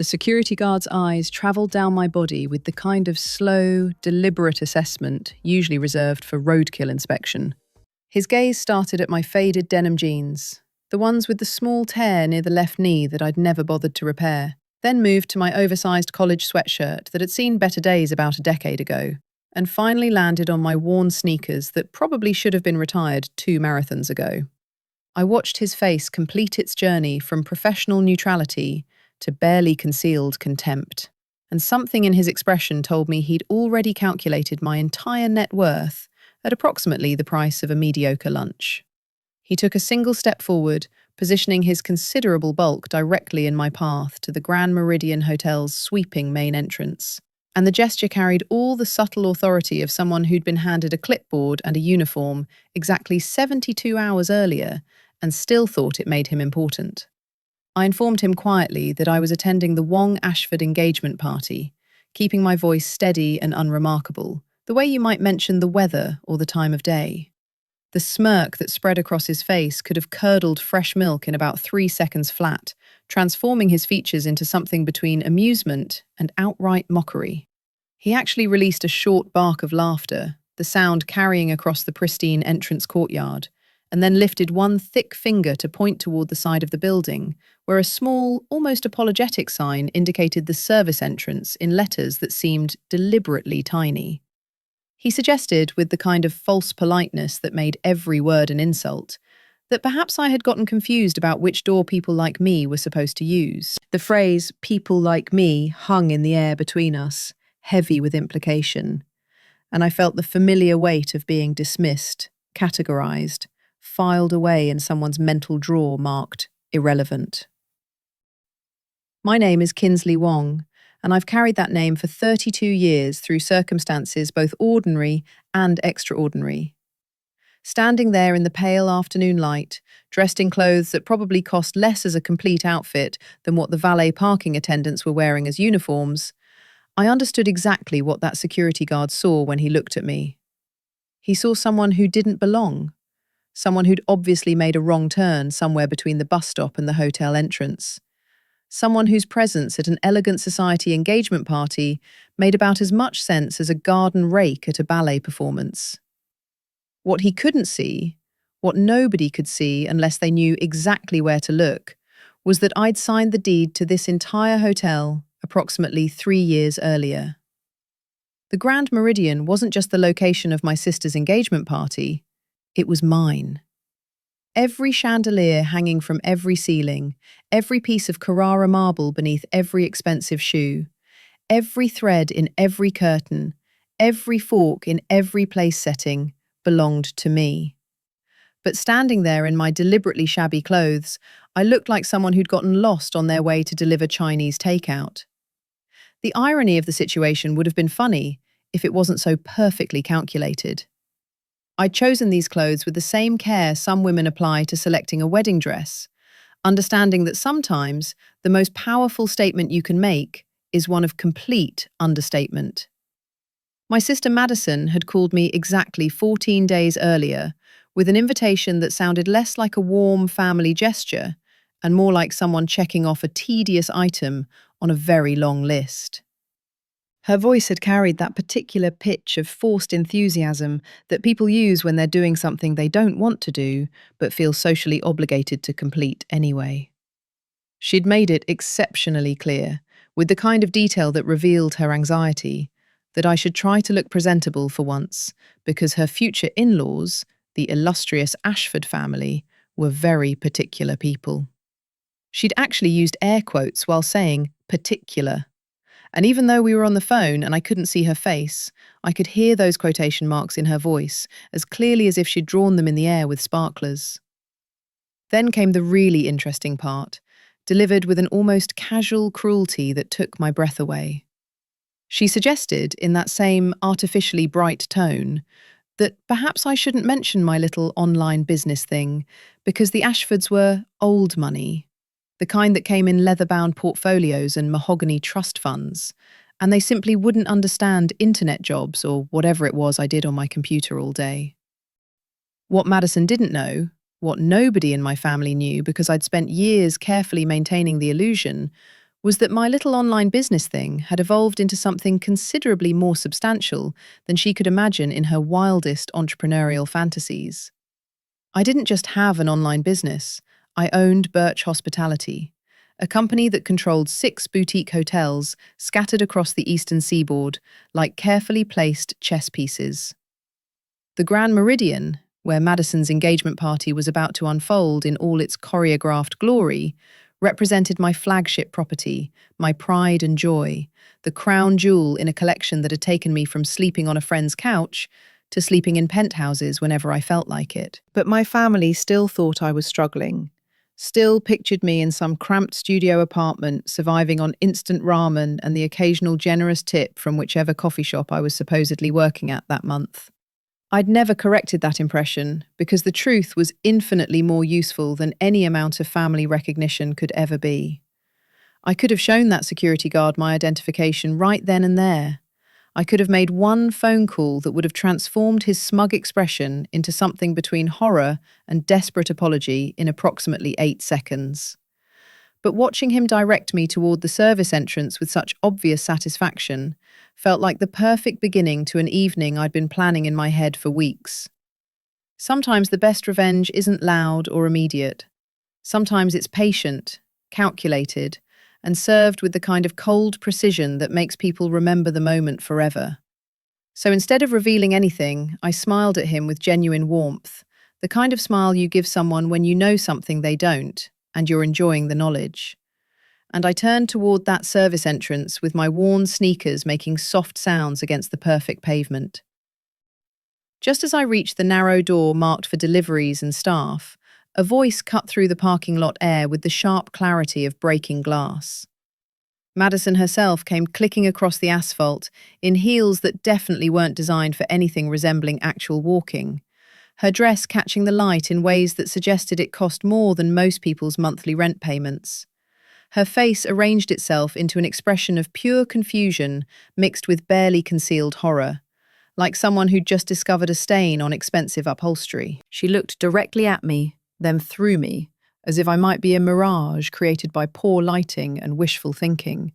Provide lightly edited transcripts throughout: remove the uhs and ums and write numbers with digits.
The security guard's eyes travelled down my body with the kind of slow, deliberate assessment usually reserved for roadkill inspection. His gaze started at my faded denim jeans, the ones with the small tear near the left knee that I'd never bothered to repair, then moved to my oversized college sweatshirt that had seen better days about a decade ago, and finally landed on my worn sneakers that probably should have been retired 2 marathons ago. I watched his face complete its journey from professional neutrality to barely concealed contempt, and something in his expression told me he'd already calculated my entire net worth at approximately the price of a mediocre lunch. He took a single step forward, positioning his considerable bulk directly in my path to the Grand Meridian Hotel's sweeping main entrance, and the gesture carried all the subtle authority of someone who'd been handed a clipboard and a uniform exactly 72 hours earlier and still thought it made him important. I informed him quietly that I was attending the Wong Ashford engagement party, keeping my voice steady and unremarkable, the way you might mention the weather or the time of day. The smirk that spread across his face could have curdled fresh milk in about 3 seconds flat, transforming his features into something between amusement and outright mockery. He actually released a short bark of laughter, the sound carrying across the pristine entrance courtyard, and then lifted one thick finger to point toward the side of the building, where a small, almost apologetic sign indicated the service entrance in letters that seemed deliberately tiny. He suggested, with the kind of false politeness that made every word an insult, that perhaps I had gotten confused about which door people like me were supposed to use. The phrase "people like me" hung in the air between us, heavy with implication, and I felt the familiar weight of being dismissed, categorized, filed away in someone's mental drawer marked irrelevant. My name is Kinsley Wong, and I've carried that name for 32 years through circumstances both ordinary and extraordinary. Standing there in the pale afternoon light, dressed in clothes that probably cost less as a complete outfit than what the valet parking attendants were wearing as uniforms, I understood exactly what that security guard saw when he looked at me. He saw someone who didn't belong, someone who'd obviously made a wrong turn somewhere between the bus stop and the hotel entrance. Someone whose presence at an elegant society engagement party made about as much sense as a garden rake at a ballet performance. What he couldn't see, what nobody could see unless they knew exactly where to look, was that I'd signed the deed to this entire hotel approximately 3 years earlier. The Grand Meridian wasn't just the location of my sister's engagement party, it was mine. Every chandelier hanging from every ceiling, every piece of Carrara marble beneath every expensive shoe, every thread in every curtain, every fork in every place setting belonged to me. But standing there in my deliberately shabby clothes, I looked like someone who'd gotten lost on their way to deliver Chinese takeout. The irony of the situation would have been funny if it wasn't so perfectly calculated. I'd chosen these clothes with the same care some women apply to selecting a wedding dress, understanding that sometimes the most powerful statement you can make is one of complete understatement. My sister Madison had called me exactly 14 days earlier with an invitation that sounded less like a warm family gesture and more like someone checking off a tedious item on a very long list. Her voice had carried that particular pitch of forced enthusiasm that people use when they're doing something they don't want to do, but feel socially obligated to complete anyway. She'd made it exceptionally clear, with the kind of detail that revealed her anxiety, that I should try to look presentable for once, because her future in-laws, the illustrious Ashford family, were very particular people. She'd actually used air quotes while saying particular. And even though we were on the phone and I couldn't see her face, I could hear those quotation marks in her voice as clearly as if she'd drawn them in the air with sparklers. Then came the really interesting part, delivered with an almost casual cruelty that took my breath away. She suggested, in that same artificially bright tone, that perhaps I shouldn't mention my little online business thing because the Ashfords were old money, the kind that came in leather-bound portfolios and mahogany trust funds, and they simply wouldn't understand internet jobs or whatever it was I did on my computer all day. What Madison didn't know, what nobody in my family knew because I'd spent years carefully maintaining the illusion, was that my little online business thing had evolved into something considerably more substantial than she could imagine in her wildest entrepreneurial fantasies. I didn't just have an online business, I owned Birch Hospitality, a company that controlled 6 boutique hotels scattered across the eastern seaboard like carefully placed chess pieces. The Grand Meridian, where Madison's engagement party was about to unfold in all its choreographed glory, represented my flagship property, my pride and joy, the crown jewel in a collection that had taken me from sleeping on a friend's couch to sleeping in penthouses whenever I felt like it. But my family still thought I was struggling, still pictured me in some cramped studio apartment surviving on instant ramen and the occasional generous tip from whichever coffee shop I was supposedly working at that month. I'd never corrected that impression because the truth was infinitely more useful than any amount of family recognition could ever be. I could have shown that security guard my identification right then and there. I could have made one phone call that would have transformed his smug expression into something between horror and desperate apology in approximately 8 seconds. But watching him direct me toward the service entrance with such obvious satisfaction felt like the perfect beginning to an evening I'd been planning in my head for weeks. Sometimes the best revenge isn't loud or immediate. Sometimes it's patient, calculated, and served with the kind of cold precision that makes people remember the moment forever. So instead of revealing anything, I smiled at him with genuine warmth, the kind of smile you give someone when you know something they don't, and you're enjoying the knowledge. And I turned toward that service entrance with my worn sneakers making soft sounds against the perfect pavement. Just as I reached the narrow door marked for deliveries and staff, a voice cut through the parking lot air with the sharp clarity of breaking glass. Madison herself came clicking across the asphalt in heels that definitely weren't designed for anything resembling actual walking, her dress catching the light in ways that suggested it cost more than most people's monthly rent payments. Her face arranged itself into an expression of pure confusion mixed with barely concealed horror, like someone who'd just discovered a stain on expensive upholstery. She looked directly at me, then through me, as if I might be a mirage created by poor lighting and wishful thinking.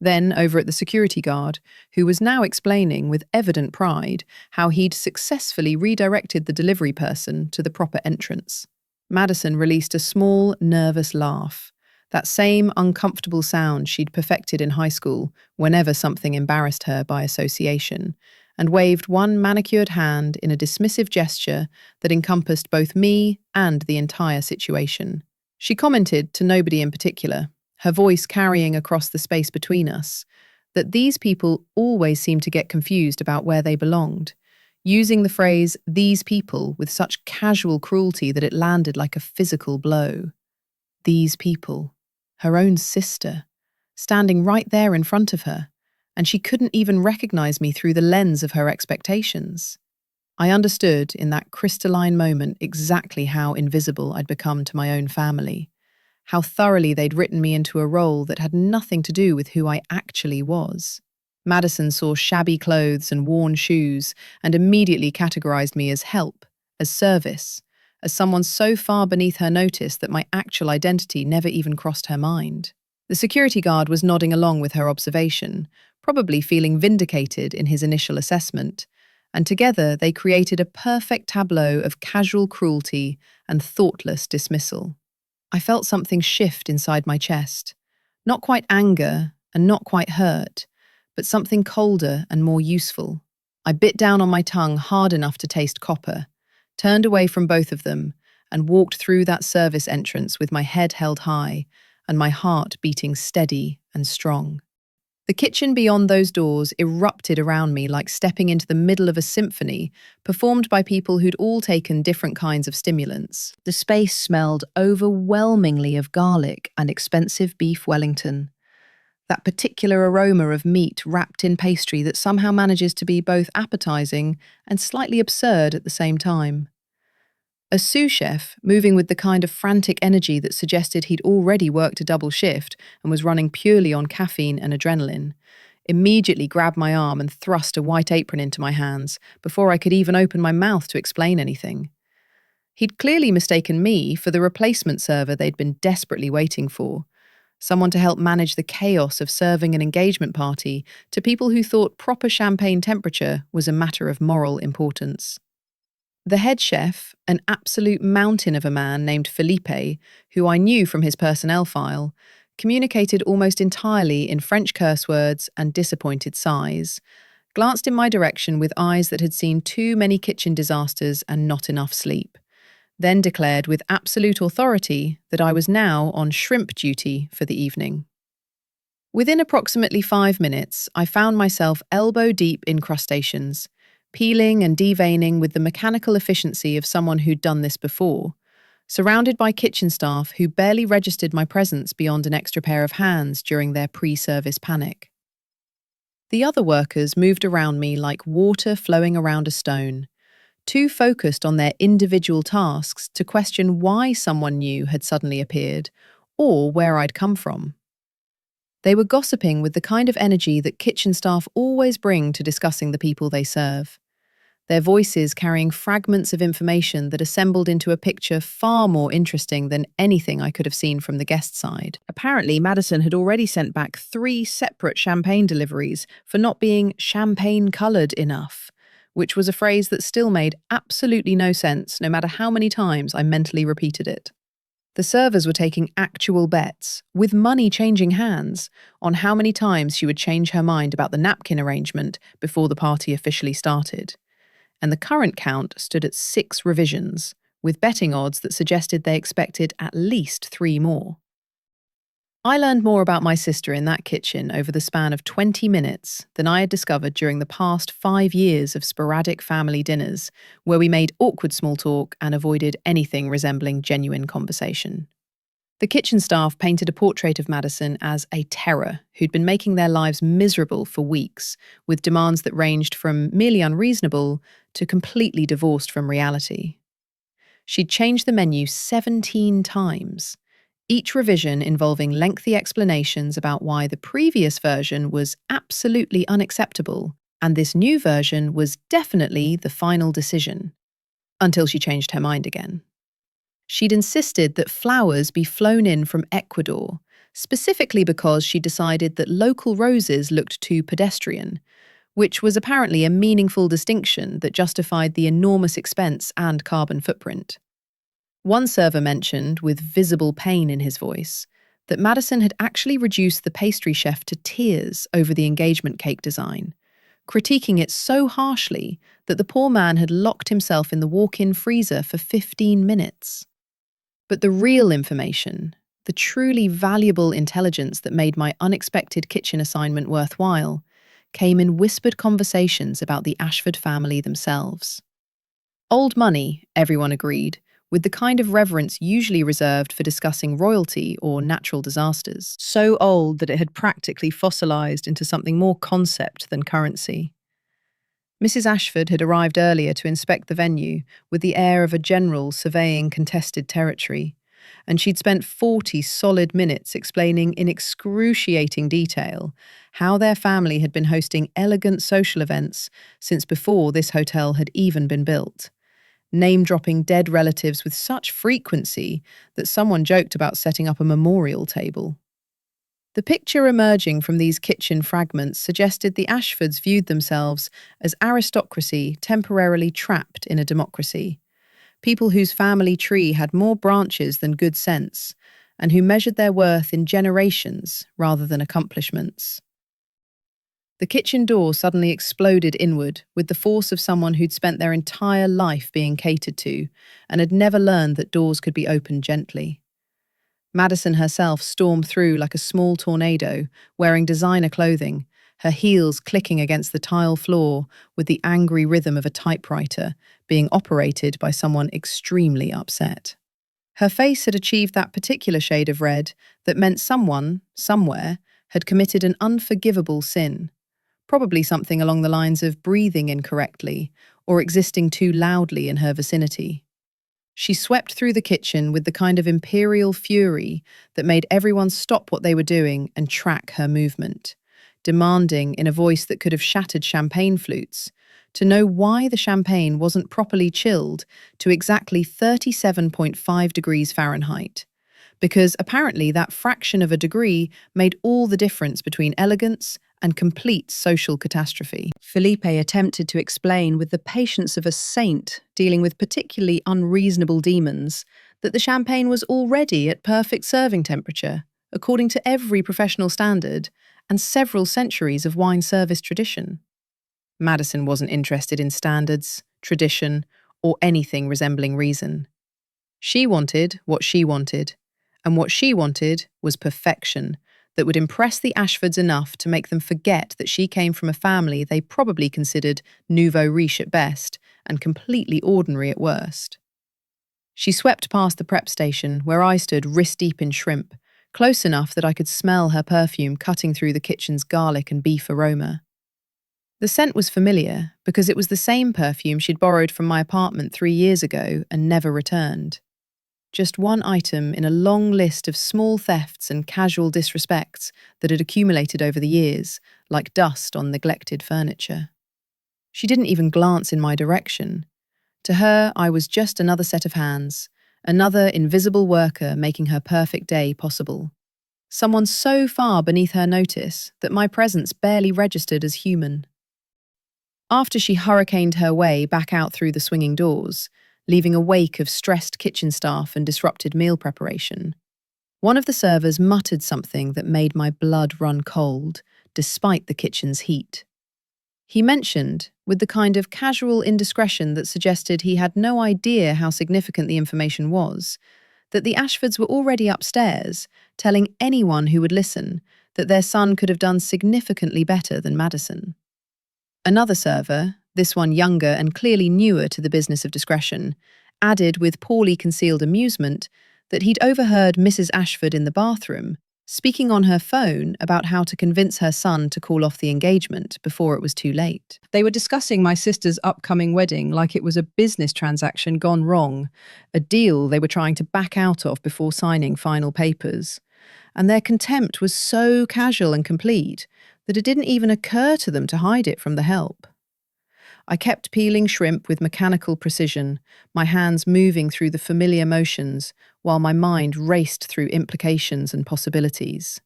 Then over at the security guard, who was now explaining with evident pride how he'd successfully redirected the delivery person to the proper entrance. Madison released a small, nervous laugh, that same uncomfortable sound she'd perfected in high school whenever something embarrassed her by association, and waved one manicured hand in a dismissive gesture that encompassed both me and the entire situation. She commented to nobody in particular, her voice carrying across the space between us, that these people always seemed to get confused about where they belonged, using the phrase "these people" with such casual cruelty that it landed like a physical blow. These people. Her own sister, standing right there in front of her, and she couldn't even recognize me through the lens of her expectations. I understood in that crystalline moment exactly how invisible I'd become to my own family, how thoroughly they'd written me into a role that had nothing to do with who I actually was. Madison saw shabby clothes and worn shoes and immediately categorized me as help, as service, as someone so far beneath her notice that my actual identity never even crossed her mind. The security guard was nodding along with her observation, probably feeling vindicated in his initial assessment, and together they created a perfect tableau of casual cruelty and thoughtless dismissal. I felt something shift inside my chest, not quite anger and not quite hurt, but something colder and more useful. I bit down on my tongue hard enough to taste copper, turned away from both of them, and walked through that service entrance with my head held high and my heart beating steady and strong. The kitchen beyond those doors erupted around me like stepping into the middle of a symphony performed by people who'd all taken different kinds of stimulants. The space smelled overwhelmingly of garlic and expensive beef Wellington, that particular aroma of meat wrapped in pastry that somehow manages to be both appetizing and slightly absurd at the same time. A sous chef, moving with the kind of frantic energy that suggested he'd already worked a double shift and was running purely on caffeine and adrenaline, immediately grabbed my arm and thrust a white apron into my hands before I could even open my mouth to explain anything. He'd clearly mistaken me for the replacement server they'd been desperately waiting for, someone to help manage the chaos of serving an engagement party to people who thought proper champagne temperature was a matter of moral importance. The head chef, an absolute mountain of a man named Felipe, who I knew from his personnel file, communicated almost entirely in French curse words and disappointed sighs, glanced in my direction with eyes that had seen too many kitchen disasters and not enough sleep, then declared with absolute authority that I was now on shrimp duty for the evening. Within approximately 5 minutes, I found myself elbow-deep in crustaceans, peeling and deveining with the mechanical efficiency of someone who'd done this before, surrounded by kitchen staff who barely registered my presence beyond an extra pair of hands during their pre-service panic. The other workers moved around me like water flowing around a stone, too focused on their individual tasks to question why someone new had suddenly appeared or where I'd come from. They were gossiping with the kind of energy that kitchen staff always bring to discussing the people they serve, their voices carrying fragments of information that assembled into a picture far more interesting than anything I could have seen from the guest side. Apparently, Madison had already sent back 3 separate champagne deliveries for not being champagne-coloured enough, which was a phrase that still made absolutely no sense no matter how many times I mentally repeated it. The servers were taking actual bets, with money changing hands, on how many times she would change her mind about the napkin arrangement before the party officially started. And the current count stood at 6 revisions, with betting odds that suggested they expected at least 3 more. I learned more about my sister in that kitchen over the span of 20 minutes than I had discovered during the past 5 years of sporadic family dinners, where we made awkward small talk and avoided anything resembling genuine conversation. The kitchen staff painted a portrait of Madison as a terror who'd been making their lives miserable for weeks, with demands that ranged from merely unreasonable to completely divorced from reality. She'd changed the menu 17 times, each revision involving lengthy explanations about why the previous version was absolutely unacceptable and this new version was definitely the final decision, until she changed her mind again. She'd insisted that flowers be flown in from Ecuador, specifically because she decided that local roses looked too pedestrian, which was apparently a meaningful distinction that justified the enormous expense and carbon footprint. One server mentioned, with visible pain in his voice, that Madison had actually reduced the pastry chef to tears over the engagement cake design, critiquing it so harshly that the poor man had locked himself in the walk-in freezer for 15 minutes. But the real information, the truly valuable intelligence that made my unexpected kitchen assignment worthwhile, came in whispered conversations about the Ashford family themselves. Old money, everyone agreed, with the kind of reverence usually reserved for discussing royalty or natural disasters. So old that it had practically fossilized into something more concept than currency. Mrs. Ashford had arrived earlier to inspect the venue with the air of a general surveying contested territory, and she'd spent 40 solid minutes explaining in excruciating detail how their family had been hosting elegant social events since before this hotel had even been built, name-dropping dead relatives with such frequency that someone joked about setting up a memorial table. The picture emerging from these kitchen fragments suggested the Ashfords viewed themselves as aristocracy temporarily trapped in a democracy, people whose family tree had more branches than good sense, and who measured their worth in generations rather than accomplishments. The kitchen door suddenly exploded inward with the force of someone who'd spent their entire life being catered to and had never learned that doors could be opened gently. Madison herself stormed through like a small tornado, wearing designer clothing, her heels clicking against the tile floor with the angry rhythm of a typewriter being operated by someone extremely upset. Her face had achieved that particular shade of red that meant someone, somewhere, had committed an unforgivable sin, probably something along the lines of breathing incorrectly or existing too loudly in her vicinity. She swept through the kitchen with the kind of imperial fury that made everyone stop what they were doing and track her movement, demanding, in a voice that could have shattered champagne flutes, to know why the champagne wasn't properly chilled to exactly 37.5 degrees Fahrenheit, because apparently that fraction of a degree made all the difference between elegance and complete social catastrophe. Felipe attempted to explain with the patience of a saint dealing with particularly unreasonable demons that the champagne was already at perfect serving temperature, according to every professional standard and several centuries of wine service tradition. Madison wasn't interested in standards, tradition, or anything resembling reason. She wanted what she wanted, and what she wanted was perfection that would impress the Ashfords enough to make them forget that she came from a family they probably considered nouveau riche at best and completely ordinary at worst. She swept past the prep station where I stood wrist-deep in shrimp, close enough that I could smell her perfume cutting through the kitchen's garlic and beef aroma. The scent was familiar because it was the same perfume she'd borrowed from my apartment 3 years ago and never returned. Just one item in a long list of small thefts and casual disrespects that had accumulated over the years, like dust on neglected furniture. She didn't even glance in my direction. To her, I was just another set of hands, another invisible worker making her perfect day possible. Someone so far beneath her notice that my presence barely registered as human. After she hurricaned her way back out through the swinging doors, leaving a wake of stressed kitchen staff and disrupted meal preparation, one of the servers muttered something that made my blood run cold, despite the kitchen's heat. He mentioned, with the kind of casual indiscretion that suggested he had no idea how significant the information was, that the Ashfords were already upstairs, telling anyone who would listen that their son could have done significantly better than Madison. Another server, this one younger and clearly newer to the business of discretion, added with poorly concealed amusement that he'd overheard Mrs. Ashford in the bathroom speaking on her phone about how to convince her son to call off the engagement before it was too late. They were discussing my sister's upcoming wedding like it was a business transaction gone wrong, a deal they were trying to back out of before signing final papers. And their contempt was so casual and complete that it didn't even occur to them to hide it from the help. I kept peeling shrimp with mechanical precision, my hands moving through the familiar motions while my mind raced through implications and possibilities.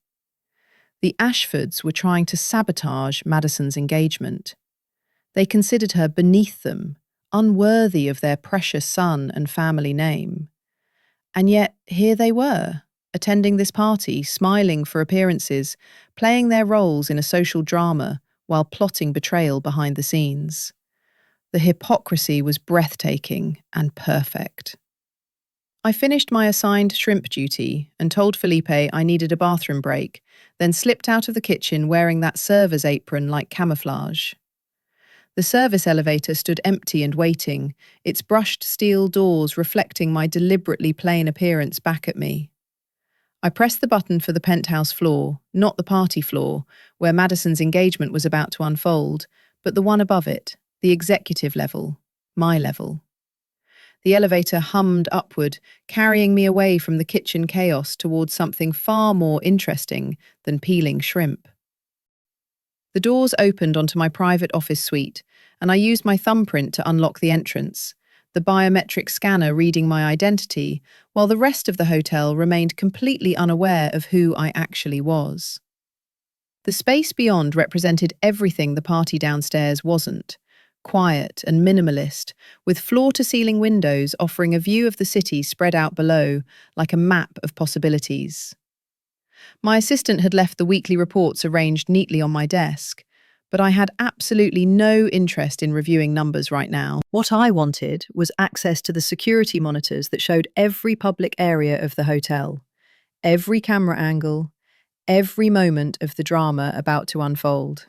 The Ashfords were trying to sabotage Madison's engagement. They considered her beneath them, unworthy of their precious son and family name. And yet here they were, attending this party, smiling for appearances, playing their roles in a social drama while plotting betrayal behind the scenes. The hypocrisy was breathtaking and perfect. I finished my assigned shrimp duty and told Felipe I needed a bathroom break, then slipped out of the kitchen wearing that server's apron like camouflage. The service elevator stood empty and waiting, its brushed steel doors reflecting my deliberately plain appearance back at me. I pressed the button for the penthouse floor, not the party floor, where Madison's engagement was about to unfold, but the one above it, the executive level, my level. The elevator hummed upward, carrying me away from the kitchen chaos towards something far more interesting than peeling shrimp. The doors opened onto my private office suite, and I used my thumbprint to unlock the entrance, the biometric scanner reading my identity, while the rest of the hotel remained completely unaware of who I actually was. The space beyond represented everything the party downstairs wasn't. Quiet and minimalist, with floor-to-ceiling windows offering a view of the city spread out below, like a map of possibilities. My assistant had left the weekly reports arranged neatly on my desk, but I had absolutely no interest in reviewing numbers right now. What I wanted was access to the security monitors that showed every public area of the hotel, every camera angle, every moment of the drama about to unfold.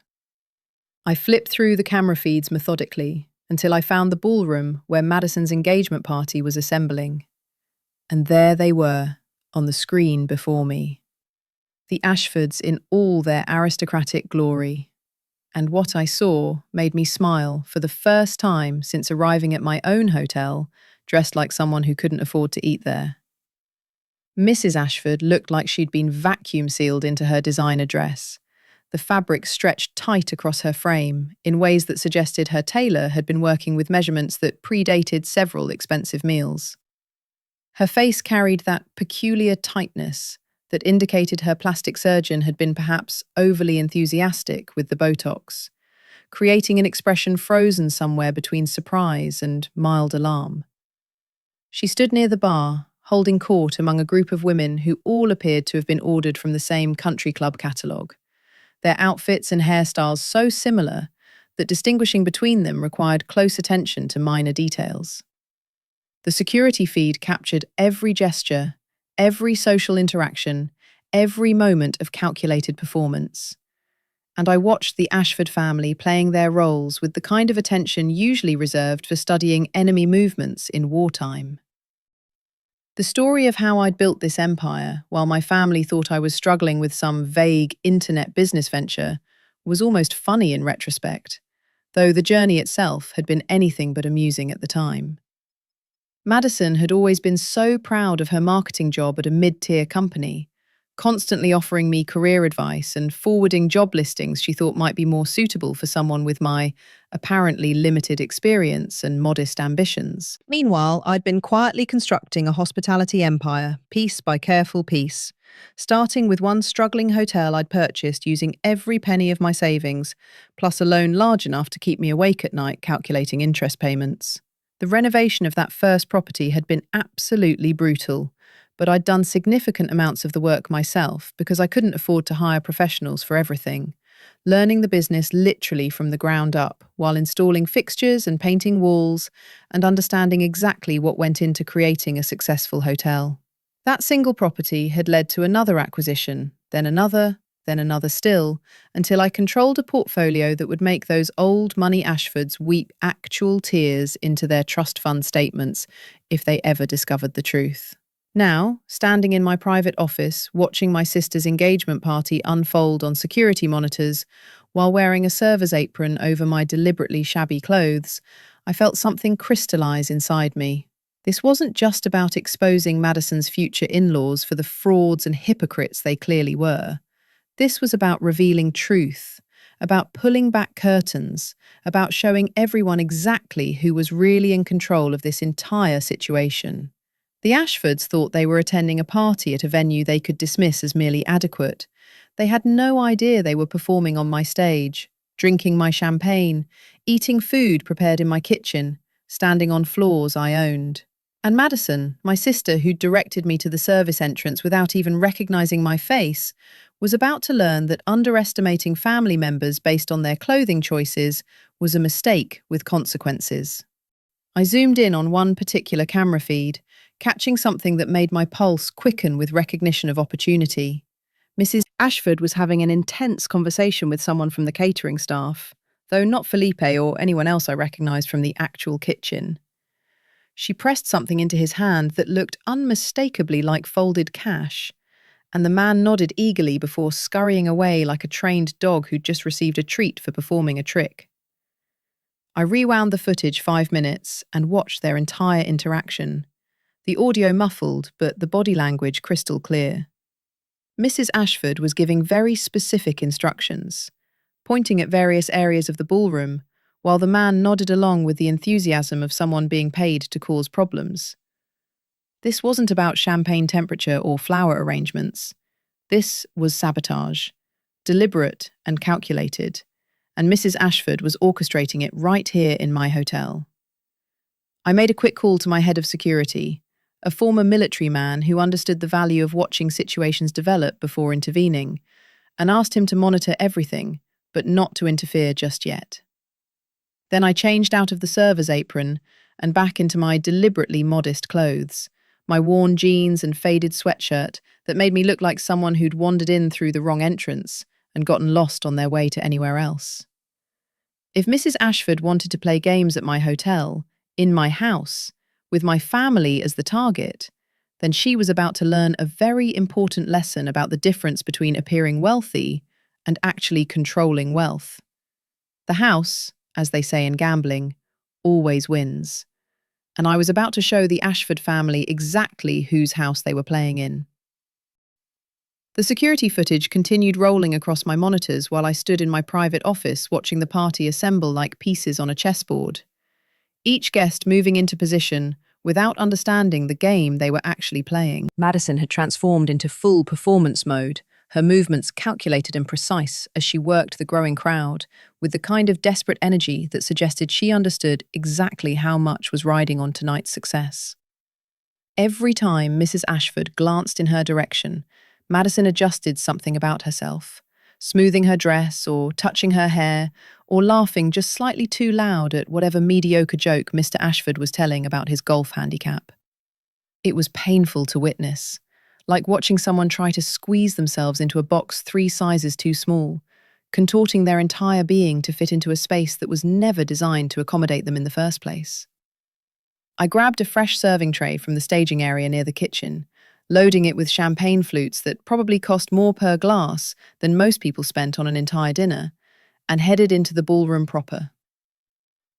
I flipped through the camera feeds methodically until I found the ballroom where Madison's engagement party was assembling. And there they were, on the screen before me. The Ashfords in all their aristocratic glory. And what I saw made me smile for the first time since arriving at my own hotel, dressed like someone who couldn't afford to eat there. Mrs. Ashford looked like she'd been vacuum sealed into her designer dress. The fabric stretched tight across her frame in ways that suggested her tailor had been working with measurements that predated several expensive meals. Her face carried that peculiar tightness that indicated her plastic surgeon had been perhaps overly enthusiastic with the Botox, creating an expression frozen somewhere between surprise and mild alarm. She stood near the bar, holding court among a group of women who all appeared to have been ordered from the same country club catalogue, their outfits and hairstyles so similar that distinguishing between them required close attention to minor details. The security feed captured every gesture, every social interaction, every moment of calculated performance. And I watched the Ashford family playing their roles with the kind of attention usually reserved for studying enemy movements in wartime. The story of how I'd built this empire, while my family thought I was struggling with some vague internet business venture, was almost funny in retrospect, though the journey itself had been anything but amusing at the time. Madison had always been so proud of her marketing job at a mid-tier company, constantly offering me career advice and forwarding job listings she thought might be more suitable for someone with my apparently limited experience and modest ambitions. Meanwhile, I'd been quietly constructing a hospitality empire, piece by careful piece, starting with one struggling hotel I'd purchased using every penny of my savings, plus a loan large enough to keep me awake at night calculating interest payments. The renovation of that first property had been absolutely brutal, but I'd done significant amounts of the work myself because I couldn't afford to hire professionals for everything, learning the business literally from the ground up while installing fixtures and painting walls and understanding exactly what went into creating a successful hotel. That single property had led to another acquisition, then another still, until I controlled a portfolio that would make those old money Ashfords weep actual tears into their trust fund statements if they ever discovered the truth. Now, standing in my private office, watching my sister's engagement party unfold on security monitors, while wearing a server's apron over my deliberately shabby clothes, I felt something crystallize inside me. This wasn't just about exposing Madison's future in-laws for the frauds and hypocrites they clearly were. This was about revealing truth, about pulling back curtains, about showing everyone exactly who was really in control of this entire situation. The Ashfords thought they were attending a party at a venue they could dismiss as merely adequate. They had no idea they were performing on my stage, drinking my champagne, eating food prepared in my kitchen, standing on floors I owned. And Madison, my sister who'd directed me to the service entrance without even recognizing my face, was about to learn that underestimating family members based on their clothing choices was a mistake with consequences. I zoomed in on one particular camera feed, catching something that made my pulse quicken with recognition of opportunity. Mrs. Ashford was having an intense conversation with someone from the catering staff, though not Felipe or anyone else I recognized from the actual kitchen. She pressed something into his hand that looked unmistakably like folded cash, and the man nodded eagerly before scurrying away like a trained dog who'd just received a treat for performing a trick. I rewound the footage 5 minutes and watched their entire interaction. The audio muffled, but the body language crystal clear. Mrs. Ashford was giving very specific instructions, pointing at various areas of the ballroom, while the man nodded along with the enthusiasm of someone being paid to cause problems. This wasn't about champagne temperature or flower arrangements. This was sabotage, deliberate and calculated, and Mrs. Ashford was orchestrating it right here in my hotel. I made a quick call to my head of security, a former military man who understood the value of watching situations develop before intervening, and asked him to monitor everything, but not to interfere just yet. Then I changed out of the server's apron and back into my deliberately modest clothes, my worn jeans and faded sweatshirt that made me look like someone who'd wandered in through the wrong entrance and gotten lost on their way to anywhere else. If Mrs. Ashford wanted to play games at my hotel, in my house, with my family as the target, then she was about to learn a very important lesson about the difference between appearing wealthy and actually controlling wealth. The house, as they say in gambling, always wins. And I was about to show the Ashford family exactly whose house they were playing in. The security footage continued rolling across my monitors while I stood in my private office watching the party assemble like pieces on a chessboard. Each guest moving into position, without understanding the game they were actually playing. Madison had transformed into full performance mode, her movements calculated and precise as she worked the growing crowd, with the kind of desperate energy that suggested she understood exactly how much was riding on tonight's success. Every time Mrs. Ashford glanced in her direction, Madison adjusted something about herself, smoothing her dress or touching her hair or laughing just slightly too loud at whatever mediocre joke Mr. Ashford was telling about his golf handicap. It was painful to witness, like watching someone try to squeeze themselves into a box 3 sizes too small, contorting their entire being to fit into a space that was never designed to accommodate them in the first place. I grabbed a fresh serving tray from the staging area near the kitchen, loading it with champagne flutes that probably cost more per glass than most people spent on an entire dinner, and headed into the ballroom proper.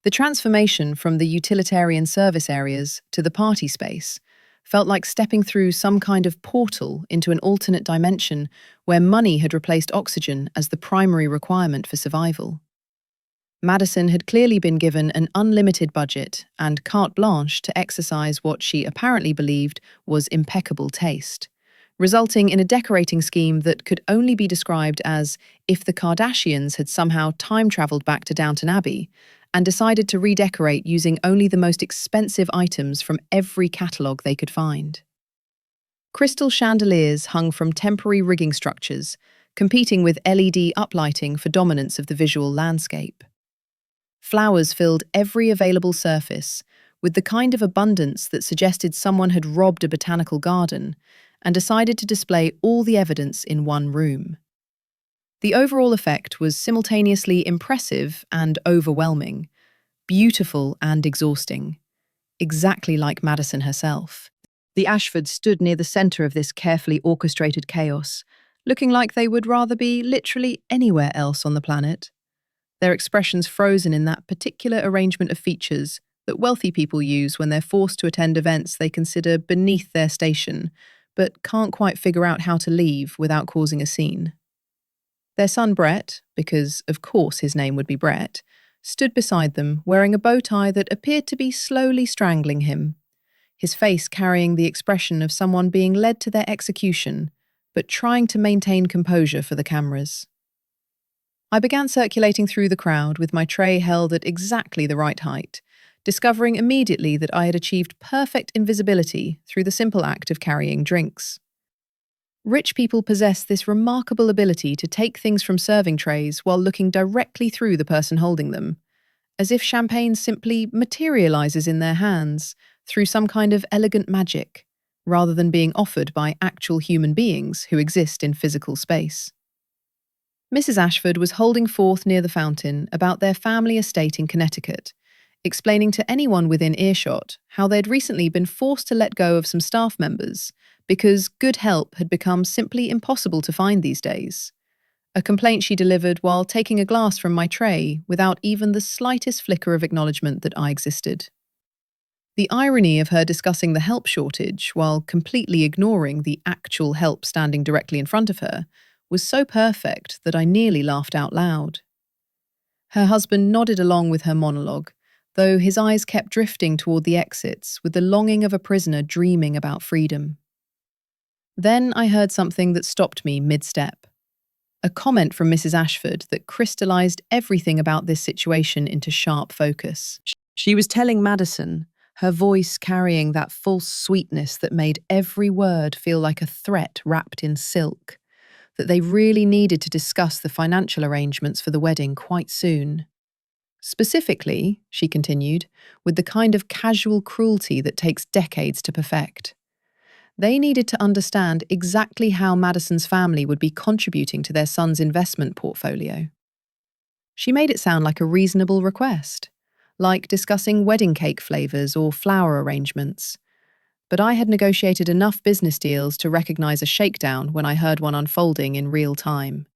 The transformation from the utilitarian service areas to the party space felt like stepping through some kind of portal into an alternate dimension where money had replaced oxygen as the primary requirement for survival. Madison had clearly been given an unlimited budget and carte blanche to exercise what she apparently believed was impeccable taste, resulting in a decorating scheme that could only be described as if the Kardashians had somehow time-traveled back to Downton Abbey and decided to redecorate using only the most expensive items from every catalogue they could find. Crystal chandeliers hung from temporary rigging structures, competing with LED uplighting for dominance of the visual landscape. Flowers filled every available surface, with the kind of abundance that suggested someone had robbed a botanical garden and decided to display all the evidence in one room. The overall effect was simultaneously impressive and overwhelming, beautiful and exhausting, exactly like Madison herself. The Ashfords stood near the centre of this carefully orchestrated chaos, looking like they would rather be literally anywhere else on the planet, their expressions frozen in that particular arrangement of features that wealthy people use when they're forced to attend events they consider beneath their station, but can't quite figure out how to leave without causing a scene. Their son Brett, because of course his name would be Brett, stood beside them wearing a bow tie that appeared to be slowly strangling him, his face carrying the expression of someone being led to their execution, but trying to maintain composure for the cameras. I began circulating through the crowd with my tray held at exactly the right height, discovering immediately that I had achieved perfect invisibility through the simple act of carrying drinks. Rich people possess this remarkable ability to take things from serving trays while looking directly through the person holding them, as if champagne simply materializes in their hands through some kind of elegant magic, rather than being offered by actual human beings who exist in physical space. Mrs. Ashford was holding forth near the fountain about their family estate in Connecticut, explaining to anyone within earshot how they'd recently been forced to let go of some staff members because good help had become simply impossible to find these days. A complaint she delivered while taking a glass from my tray without even the slightest flicker of acknowledgement that I existed. The irony of her discussing the help shortage while completely ignoring the actual help standing directly in front of her was so perfect that I nearly laughed out loud. Her husband nodded along with her monologue, though his eyes kept drifting toward the exits with the longing of a prisoner dreaming about freedom. Then I heard something that stopped me mid-step. A comment from Mrs. Ashford that crystallized everything about this situation into sharp focus. She was telling Madison, her voice carrying that false sweetness that made every word feel like a threat wrapped in silk, that they really needed to discuss the financial arrangements for the wedding quite soon. Specifically, she continued, with the kind of casual cruelty that takes decades to perfect. They needed to understand exactly how Madison's family would be contributing to their son's investment portfolio. She made it sound like a reasonable request, like discussing wedding cake flavors or flower arrangements. But I had negotiated enough business deals to recognize a shakedown when I heard one unfolding in real time.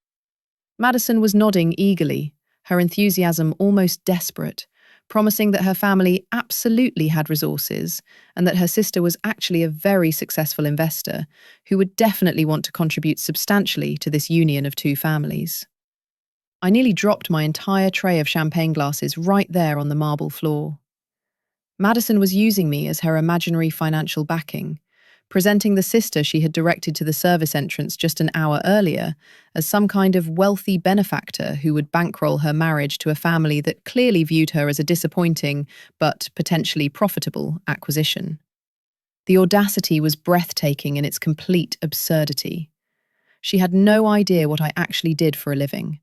Madison was nodding eagerly, her enthusiasm almost desperate, promising that her family absolutely had resources and that her sister was actually a very successful investor who would definitely want to contribute substantially to this union of two families. I nearly dropped my entire tray of champagne glasses right there on the marble floor. Madison was using me as her imaginary financial backing, presenting the sister she had directed to the service entrance just an hour earlier as some kind of wealthy benefactor who would bankroll her marriage to a family that clearly viewed her as a disappointing, but potentially profitable, acquisition. The audacity was breathtaking in its complete absurdity. She had no idea what I actually did for a living,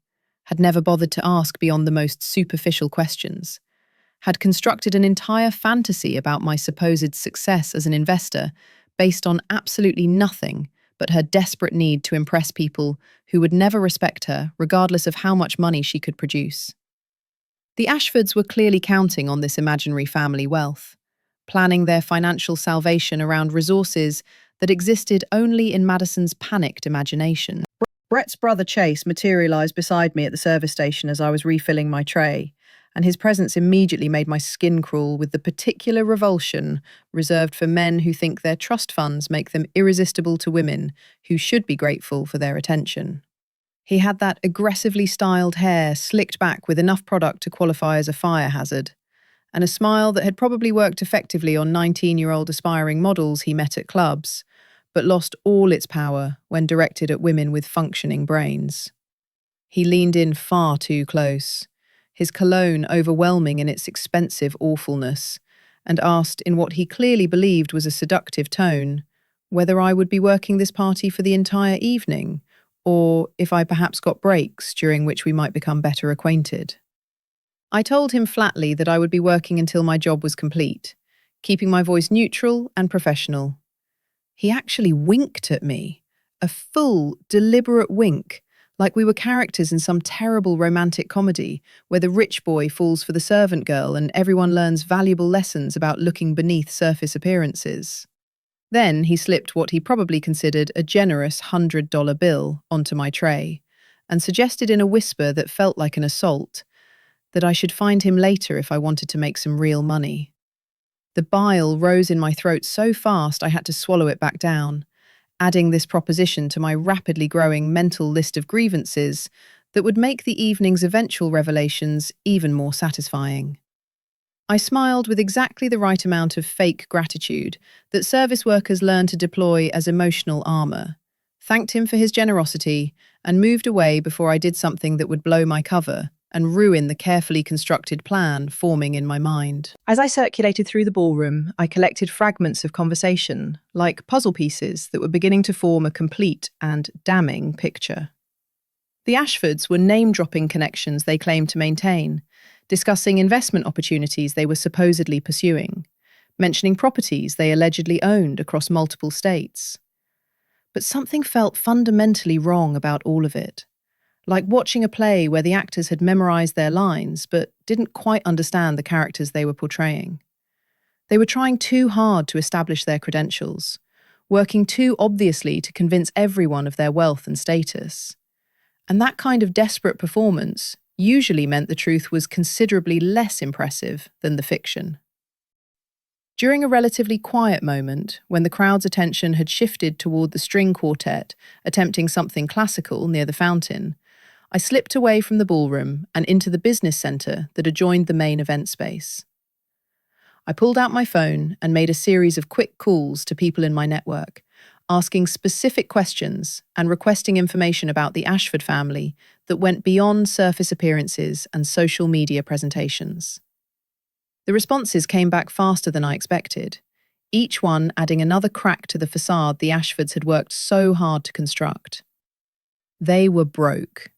had never bothered to ask beyond the most superficial questions, had constructed an entire fantasy about my supposed success as an investor based on absolutely nothing but her desperate need to impress people who would never respect her, regardless of how much money she could produce. The Ashfords were clearly counting on this imaginary family wealth, planning their financial salvation around resources that existed only in Madison's panicked imagination. Brett's brother Chase materialised beside me at the service station as I was refilling my tray, and his presence immediately made my skin crawl with the particular revulsion reserved for men who think their trust funds make them irresistible to women who should be grateful for their attention. He had that aggressively styled hair slicked back with enough product to qualify as a fire hazard, and a smile that had probably worked effectively on 19-year-old aspiring models he met at clubs, but lost all its power when directed at women with functioning brains. He leaned in far too close, his cologne overwhelming in its expensive awfulness, and asked in what he clearly believed was a seductive tone whether I would be working this party for the entire evening, or if I perhaps got breaks during which we might become better acquainted. I told him flatly that I would be working until my job was complete, keeping my voice neutral and professional. He actually winked at me, a full, deliberate wink, like we were characters in some terrible romantic comedy where the rich boy falls for the servant girl and everyone learns valuable lessons about looking beneath surface appearances. Then he slipped what he probably considered a generous $100 bill onto my tray and suggested in a whisper that felt like an assault that I should find him later if I wanted to make some real money. The bile rose in my throat so fast I had to swallow it back down, adding this proposition to my rapidly growing mental list of grievances that would make the evening's eventual revelations even more satisfying. I smiled with exactly the right amount of fake gratitude that service workers learn to deploy as emotional armor, thanked him for his generosity, and moved away before I did something that would blow my cover and ruin the carefully constructed plan forming in my mind. As I circulated through the ballroom, I collected fragments of conversation, like puzzle pieces that were beginning to form a complete and damning picture. The Ashfords were name-dropping connections they claimed to maintain, discussing investment opportunities they were supposedly pursuing, mentioning properties they allegedly owned across multiple states. But something felt fundamentally wrong about all of it. Like watching a play where the actors had memorized their lines but didn't quite understand the characters they were portraying. They were trying too hard to establish their credentials, working too obviously to convince everyone of their wealth and status. And that kind of desperate performance usually meant the truth was considerably less impressive than the fiction. During a relatively quiet moment, when the crowd's attention had shifted toward the string quartet attempting something classical near the fountain, I slipped away from the ballroom and into the business centre that adjoined the main event space. I pulled out my phone and made a series of quick calls to people in my network, asking specific questions and requesting information about the Ashford family that went beyond surface appearances and social media presentations. The responses came back faster than I expected, each one adding another crack to the facade the Ashfords had worked so hard to construct. They were broke.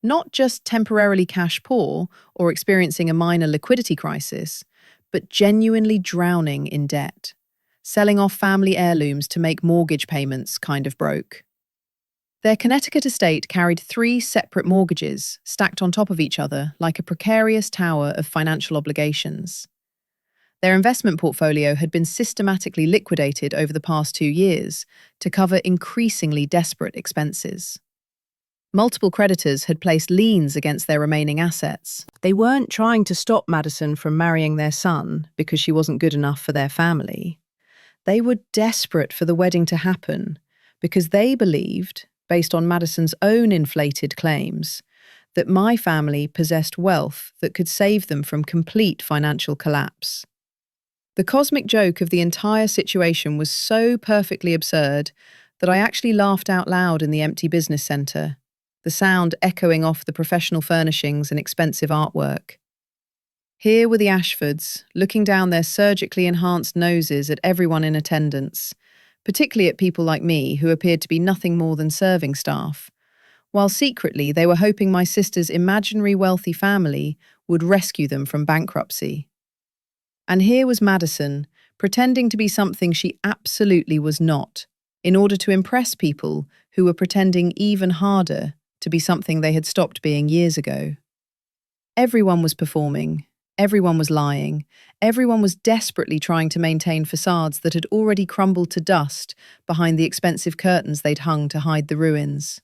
Not just temporarily cash poor or experiencing a minor liquidity crisis, but genuinely drowning in debt, selling off family heirlooms to make mortgage payments kind of broke. Their Connecticut estate carried 3 separate mortgages stacked on top of each other like a precarious tower of financial obligations. Their investment portfolio had been systematically liquidated over the past 2 years to cover increasingly desperate expenses. Multiple creditors had placed liens against their remaining assets. They weren't trying to stop Madison from marrying their son because she wasn't good enough for their family. They were desperate for the wedding to happen because they believed, based on Madison's own inflated claims, that my family possessed wealth that could save them from complete financial collapse. The cosmic joke of the entire situation was so perfectly absurd that I actually laughed out loud in the empty business centre, the sound echoing off the professional furnishings and expensive artwork. Here were the Ashfords, looking down their surgically enhanced noses at everyone in attendance, particularly at people like me who appeared to be nothing more than serving staff, while secretly they were hoping my sister's imaginary wealthy family would rescue them from bankruptcy. And here was Madison, pretending to be something she absolutely was not, in order to impress people who were pretending even harder to be something they had stopped being years ago. Everyone was performing, everyone was lying, everyone was desperately trying to maintain facades that had already crumbled to dust behind the expensive curtains they'd hung to hide the ruins.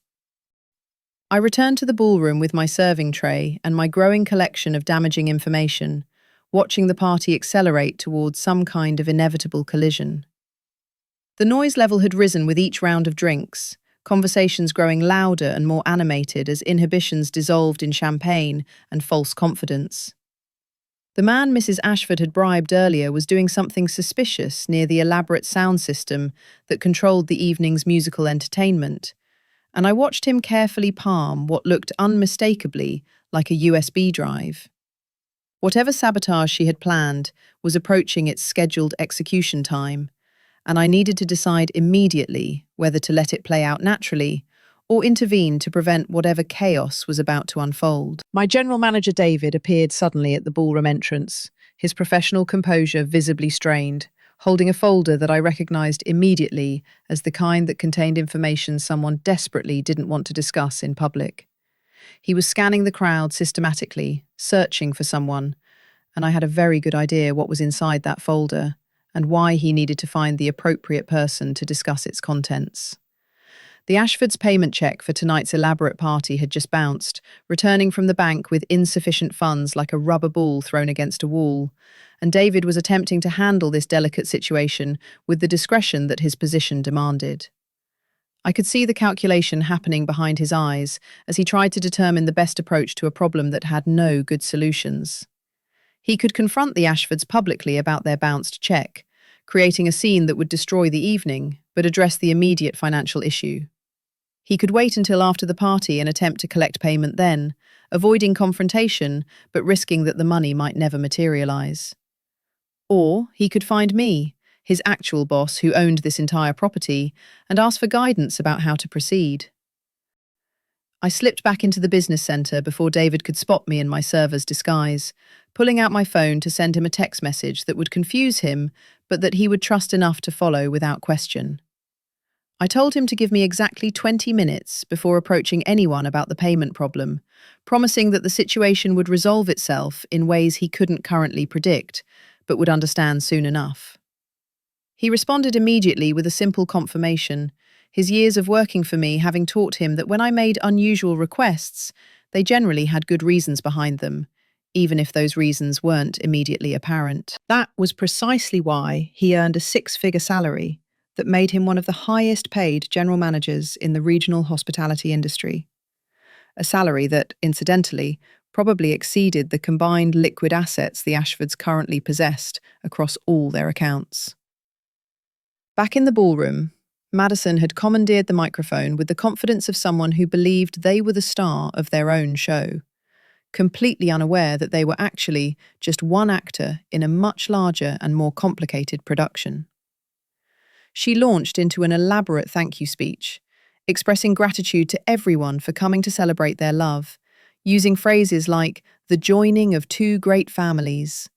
I returned to the ballroom with my serving tray and my growing collection of damaging information, watching the party accelerate towards some kind of inevitable collision. The noise level had risen with each round of drinks, conversations growing louder and more animated as inhibitions dissolved in champagne and false confidence. The man Mrs. Ashford had bribed earlier was doing something suspicious near the elaborate sound system that controlled the evening's musical entertainment, and I watched him carefully palm what looked unmistakably like a USB drive. Whatever sabotage she had planned was approaching its scheduled execution time, and I needed to decide immediately whether to let it play out naturally or intervene to prevent whatever chaos was about to unfold. My general manager David appeared suddenly at the ballroom entrance, his professional composure visibly strained, holding a folder that I recognized immediately as the kind that contained information someone desperately didn't want to discuss in public. He was scanning the crowd systematically, searching for someone, and I had a very good idea what was inside that folder and why he needed to find the appropriate person to discuss its contents. The Ashfords' payment check for tonight's elaborate party had just bounced, returning from the bank with insufficient funds like a rubber ball thrown against a wall, and David was attempting to handle this delicate situation with the discretion that his position demanded. I could see the calculation happening behind his eyes as he tried to determine the best approach to a problem that had no good solutions. He could confront the Ashfords publicly about their bounced check, creating a scene that would destroy the evening, but address the immediate financial issue. He could wait until after the party and attempt to collect payment then, avoiding confrontation, but risking that the money might never materialize. Or he could find me, his actual boss who owned this entire property, and ask for guidance about how to proceed. I slipped back into the business centre before David could spot me in my server's disguise, pulling out my phone to send him a text message that would confuse him, but that he would trust enough to follow without question. I told him to give me exactly 20 minutes before approaching anyone about the payment problem, promising that the situation would resolve itself in ways he couldn't currently predict, but would understand soon enough. He responded immediately with a simple confirmation, his years of working for me having taught him that when I made unusual requests, they generally had good reasons behind them, even if those reasons weren't immediately apparent. That was precisely why he earned a six-figure salary that made him one of the highest-paid general managers in the regional hospitality industry. A salary that, incidentally, probably exceeded the combined liquid assets the Ashfords currently possessed across all their accounts. Back in the ballroom, Madison had commandeered the microphone with the confidence of someone who believed they were the star of their own show, completely unaware that they were actually just one actor in a much larger and more complicated production. She launched into an elaborate thank you speech, expressing gratitude to everyone for coming to celebrate their love, using phrases like the joining of two great families,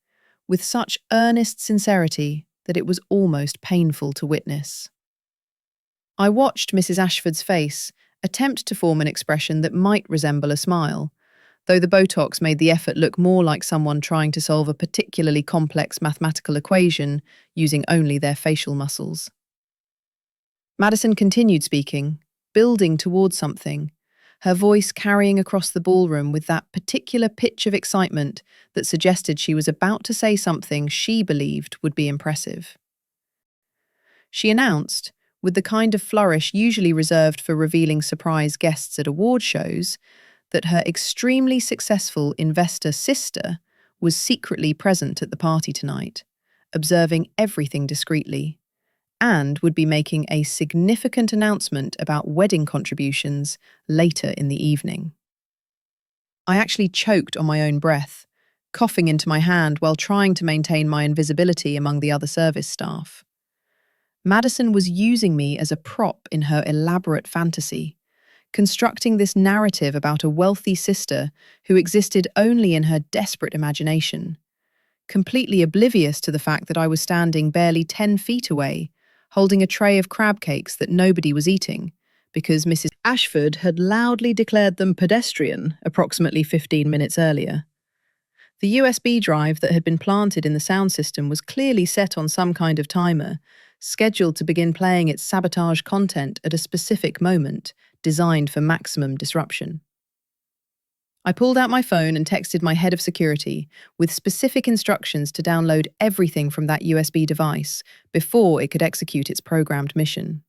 with such earnest sincerity that it was almost painful to witness. I watched Mrs. Ashford's face attempt to form an expression that might resemble a smile, though the Botox made the effort look more like someone trying to solve a particularly complex mathematical equation using only their facial muscles. Madison continued speaking, building towards something, her voice carrying across the ballroom with that particular pitch of excitement that suggested she was about to say something she believed would be impressive. She announced, with the kind of flourish usually reserved for revealing surprise guests at award shows, that her extremely successful investor sister was secretly present at the party tonight, observing everything discreetly, and would be making a significant announcement about wedding contributions later in the evening. I actually choked on my own breath, coughing into my hand while trying to maintain my invisibility among the other service staff. Madison was using me as a prop in her elaborate fantasy, constructing this narrative about a wealthy sister who existed only in her desperate imagination, completely oblivious to the fact that I was standing barely 10 feet away, holding a tray of crab cakes that nobody was eating, because Mrs. Ashford had loudly declared them pedestrian approximately 15 minutes earlier. The USB drive that had been planted in the sound system was clearly set on some kind of timer, scheduled to begin playing its sabotage content at a specific moment, designed for maximum disruption. I pulled out my phone and texted my head of security with specific instructions to download everything from that USB device before it could execute its programmed mission.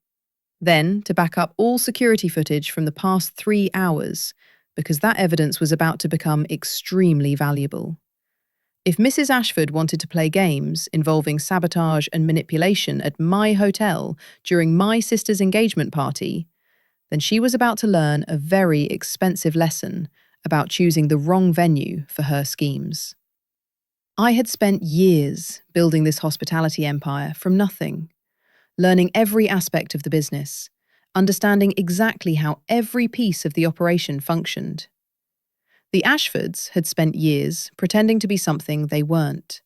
Then, to back up all security footage from the past 3 hours, because that evidence was about to become extremely valuable. If Mrs. Ashford wanted to play games involving sabotage and manipulation at my hotel during my sister's engagement party, then she was about to learn a very expensive lesson about choosing the wrong venue for her schemes. I had spent years building this hospitality empire from nothing, learning every aspect of the business, understanding exactly how every piece of the operation functioned. The Ashfords had spent years pretending to be something they weren't,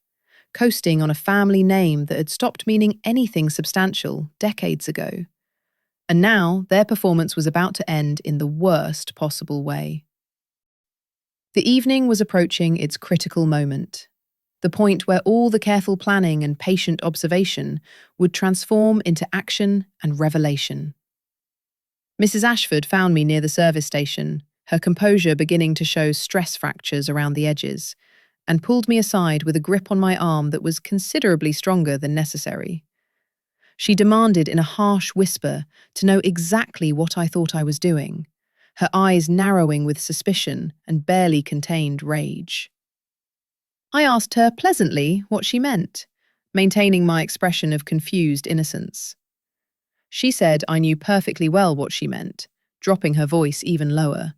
coasting on a family name that had stopped meaning anything substantial decades ago. And now their performance was about to end in the worst possible way. The evening was approaching its critical moment, the point where all the careful planning and patient observation would transform into action and revelation. Mrs. Ashford found me near the service station, her composure beginning to show stress fractures around the edges, and pulled me aside with a grip on my arm that was considerably stronger than necessary. She demanded in a harsh whisper to know exactly what I thought I was doing, her eyes narrowing with suspicion and barely contained rage. I asked her pleasantly what she meant, maintaining my expression of confused innocence. She said I knew perfectly well what she meant, dropping her voice even lower,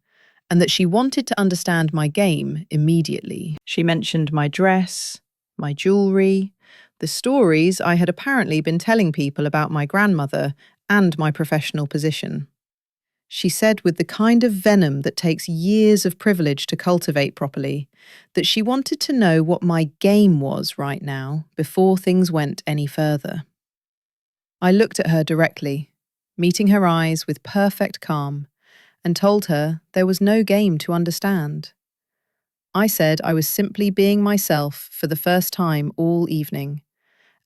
and that she wanted to understand my game immediately. She mentioned my dress, my jewellery, the stories I had apparently been telling people about my grandmother and my professional position. She said with the kind of venom that takes years of privilege to cultivate properly, that she wanted to know what my game was right now before things went any further. I looked at her directly, meeting her eyes with perfect calm, and told her there was no game to understand. I said I was simply being myself for the first time all evening,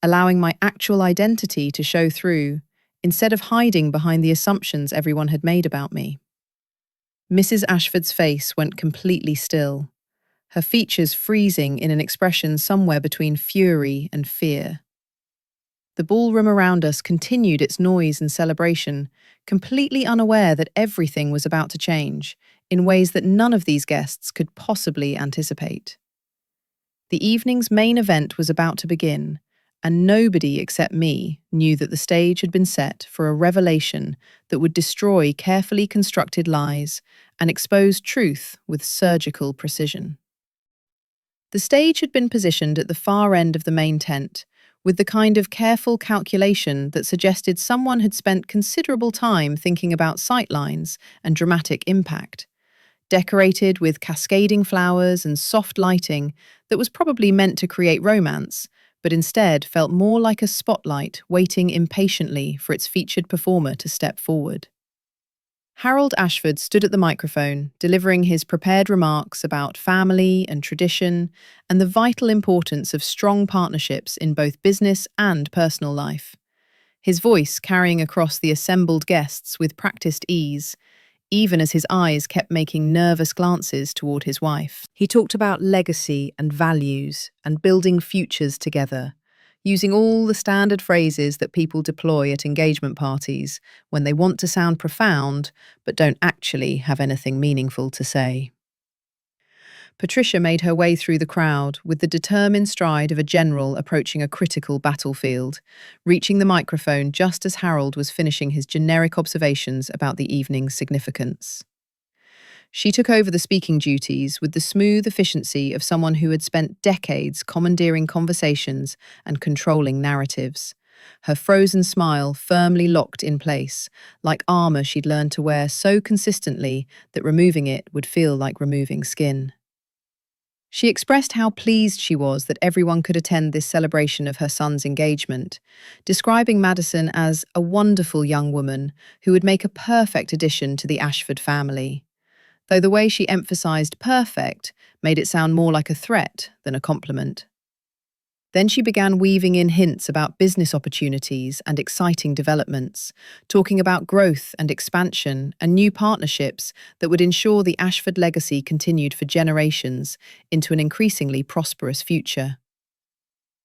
allowing my actual identity to show through, instead of hiding behind the assumptions everyone had made about me. Mrs. Ashford's face went completely still, her features freezing in an expression somewhere between fury and fear. The ballroom around us continued its noise and celebration, completely unaware that everything was about to change, in ways that none of these guests could possibly anticipate. The evening's main event was about to begin, and nobody except me knew that the stage had been set for a revelation that would destroy carefully constructed lies and expose truth with surgical precision. The stage had been positioned at the far end of the main tent, with the kind of careful calculation that suggested someone had spent considerable time thinking about sightlines and dramatic impact, decorated with cascading flowers and soft lighting that was probably meant to create romance, but instead felt more like a spotlight waiting impatiently for its featured performer to step forward. Harold Ashford stood at the microphone, delivering his prepared remarks about family and tradition and the vital importance of strong partnerships in both business and personal life. His voice carrying across the assembled guests with practiced ease, even as his eyes kept making nervous glances toward his wife. He talked about legacy and values and building futures together, using all the standard phrases that people deploy at engagement parties when they want to sound profound but don't actually have anything meaningful to say. Patricia made her way through the crowd with the determined stride of a general approaching a critical battlefield, reaching the microphone just as Harold was finishing his generic observations about the evening's significance. She took over the speaking duties with the smooth efficiency of someone who had spent decades commandeering conversations and controlling narratives, her frozen smile firmly locked in place, like armor she'd learned to wear so consistently that removing it would feel like removing skin. She expressed how pleased she was that everyone could attend this celebration of her son's engagement, describing Madison as a wonderful young woman who would make a perfect addition to the Ashford family, though the way she emphasized perfect made it sound more like a threat than a compliment. Then she began weaving in hints about business opportunities and exciting developments, talking about growth and expansion and new partnerships that would ensure the Ashford legacy continued for generations into an increasingly prosperous future.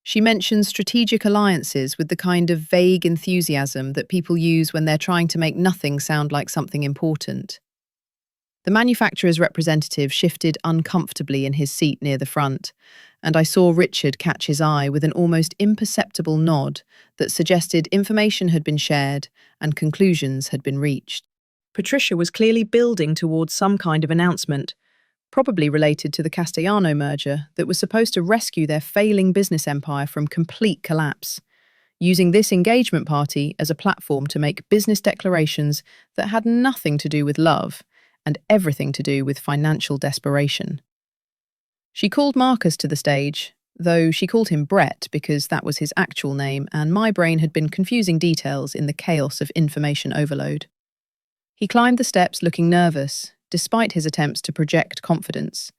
She mentioned strategic alliances with the kind of vague enthusiasm that people use when they're trying to make nothing sound like something important. The manufacturer's representative shifted uncomfortably in his seat near the front, and I saw Richard catch his eye with an almost imperceptible nod that suggested information had been shared and conclusions had been reached. Patricia was clearly building towards some kind of announcement, probably related to the Castellano merger that was supposed to rescue their failing business empire from complete collapse, using this engagement party as a platform to make business declarations that had nothing to do with love and everything to do with financial desperation. She called Marcus to the stage, though she called him Brett because that was his actual name and my brain had been confusing details in the chaos of information overload. He climbed the steps looking nervous, despite his attempts to project confidence,